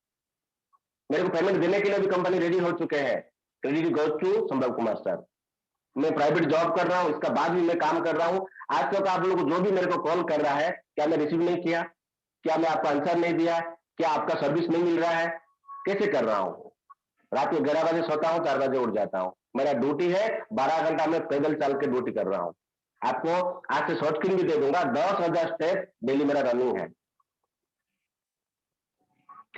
मेरे को पेमेंट देने के लिए भी कंपनी रेडी हो चुके हैं, रेडी गोज टू संभव कुमार सर। मैं प्राइवेट जॉब कर रहा हूँ, इसका बाद भी मैं काम कर रहा हूँ। आज तक आप लोग जो भी मेरे को कॉल कर रहा है, क्या मैं रिसीव नहीं किया, क्या मैं आपका आंसर नहीं दिया, क्या आपका सर्विस नहीं मिल रहा है, कैसे कर रहा हूँ। रात को 11 बजे सोता हूँ, 4 बजे उठ जाता हूँ, मेरा ड्यूटी है 12 घंटा में पैदल चल के ड्यूटी कर रहा हूँ। आपको आज से शॉर्ट स्क्रीन भी दे दूंगा, 10,000 स्टेप डेली मेरा रनिंग है।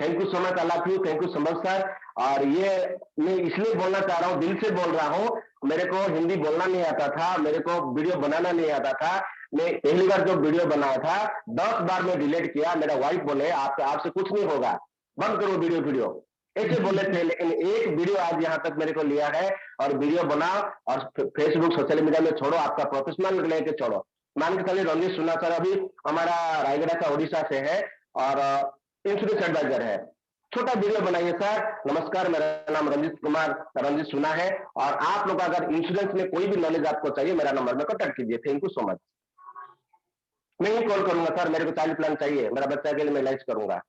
Thank you so much, I love you, thank you संभव सर। और ये मैं इसलिए बोलना चाह रहा हूँ, दिल से बोल रहा हूँ, मेरे को हिंदी बोलना नहीं आता था, मेरे को वीडियो बनाना नहीं आता था। मैं पहली बार जो वीडियो बनाया था 10 बार मैं डिलीट किया। मेरा वाइफ बोले आपसे कुछ नहीं होगा, बंद करो वीडियो ऐसे बोले थे। लेकिन एक वीडियो आज यहाँ तक मेरे को लिया है और वीडियो बनाओ और फेसबुक सोशल मीडिया में छोड़ो, आपका प्रोफेशनल लेके छोड़ो। मान के चलिए रंजीत सुना सर अभी हमारा रायगढ़ का उड़ीसा से है और इंश्योरेंस एडवाइजर है। छोटा वीडियो बनाइए सर, नमस्कार मेरा नाम रंजीत सुना है और आप लोग अगर इंश्योरेंस में कोई भी नॉलेज आपको चाहिए मेरा नंबर में कॉन्टेक्ट कीजिए। Thank you so much. मैं ही कॉल करूंगा सर, मेरे को चाइल्ड प्लान चाहिए, मेरा बच्चा के लिए मैं इलाज करूंगा।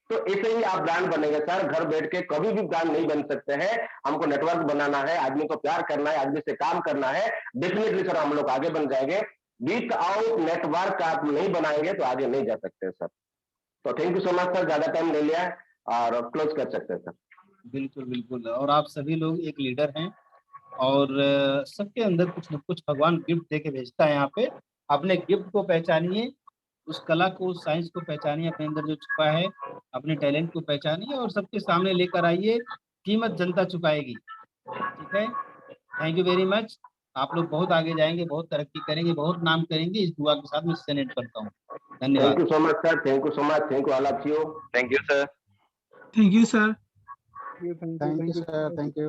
तो ऐसे ही आप ब्रांड बनेंगे सर। घर बैठ के कभी भी ब्रांड नहीं बन सकते हैं। हमको नेटवर्क बनाना है, आदमी को प्यार करना है, आदमी से काम करना है। डेफिनेटली सर हम लोग आगे बन जाएंगे। विदाउट नेटवर्क आप नहीं बनाएंगे तो आगे नहीं जा सकते सर। तो thank you so much sir, ज्यादा टाइम ले लिया और क्लोज कर सकते हैं सर। बिल्कुल बिल्कुल। और आप सभी लोग एक लीडर हैं और सबके अंदर कुछ न कुछ भगवान गिफ्ट दे के भेजता है। यहाँ पे अपने गिफ्ट को पहचानिए, उस कला को, उस साइंस को पहचानिए, अपने अंदर जो छुपा है, अपने टैलेंट को पहचानिए और सबके सामने लेकर आइए। कीमत जनता चुकाएगी। ठीक है, थैंक यू वेरी मच। आप लोग बहुत आगे जाएंगे, बहुत तरक्की करेंगे, बहुत नाम करेंगे। इस दुआ के साथ मैं सेनेट करता हूँ। धन्यवाद। Thank you so much sir, thank you so much, thank you all of you. Thank you sir. Thank you sir. Thank you sir, thank you.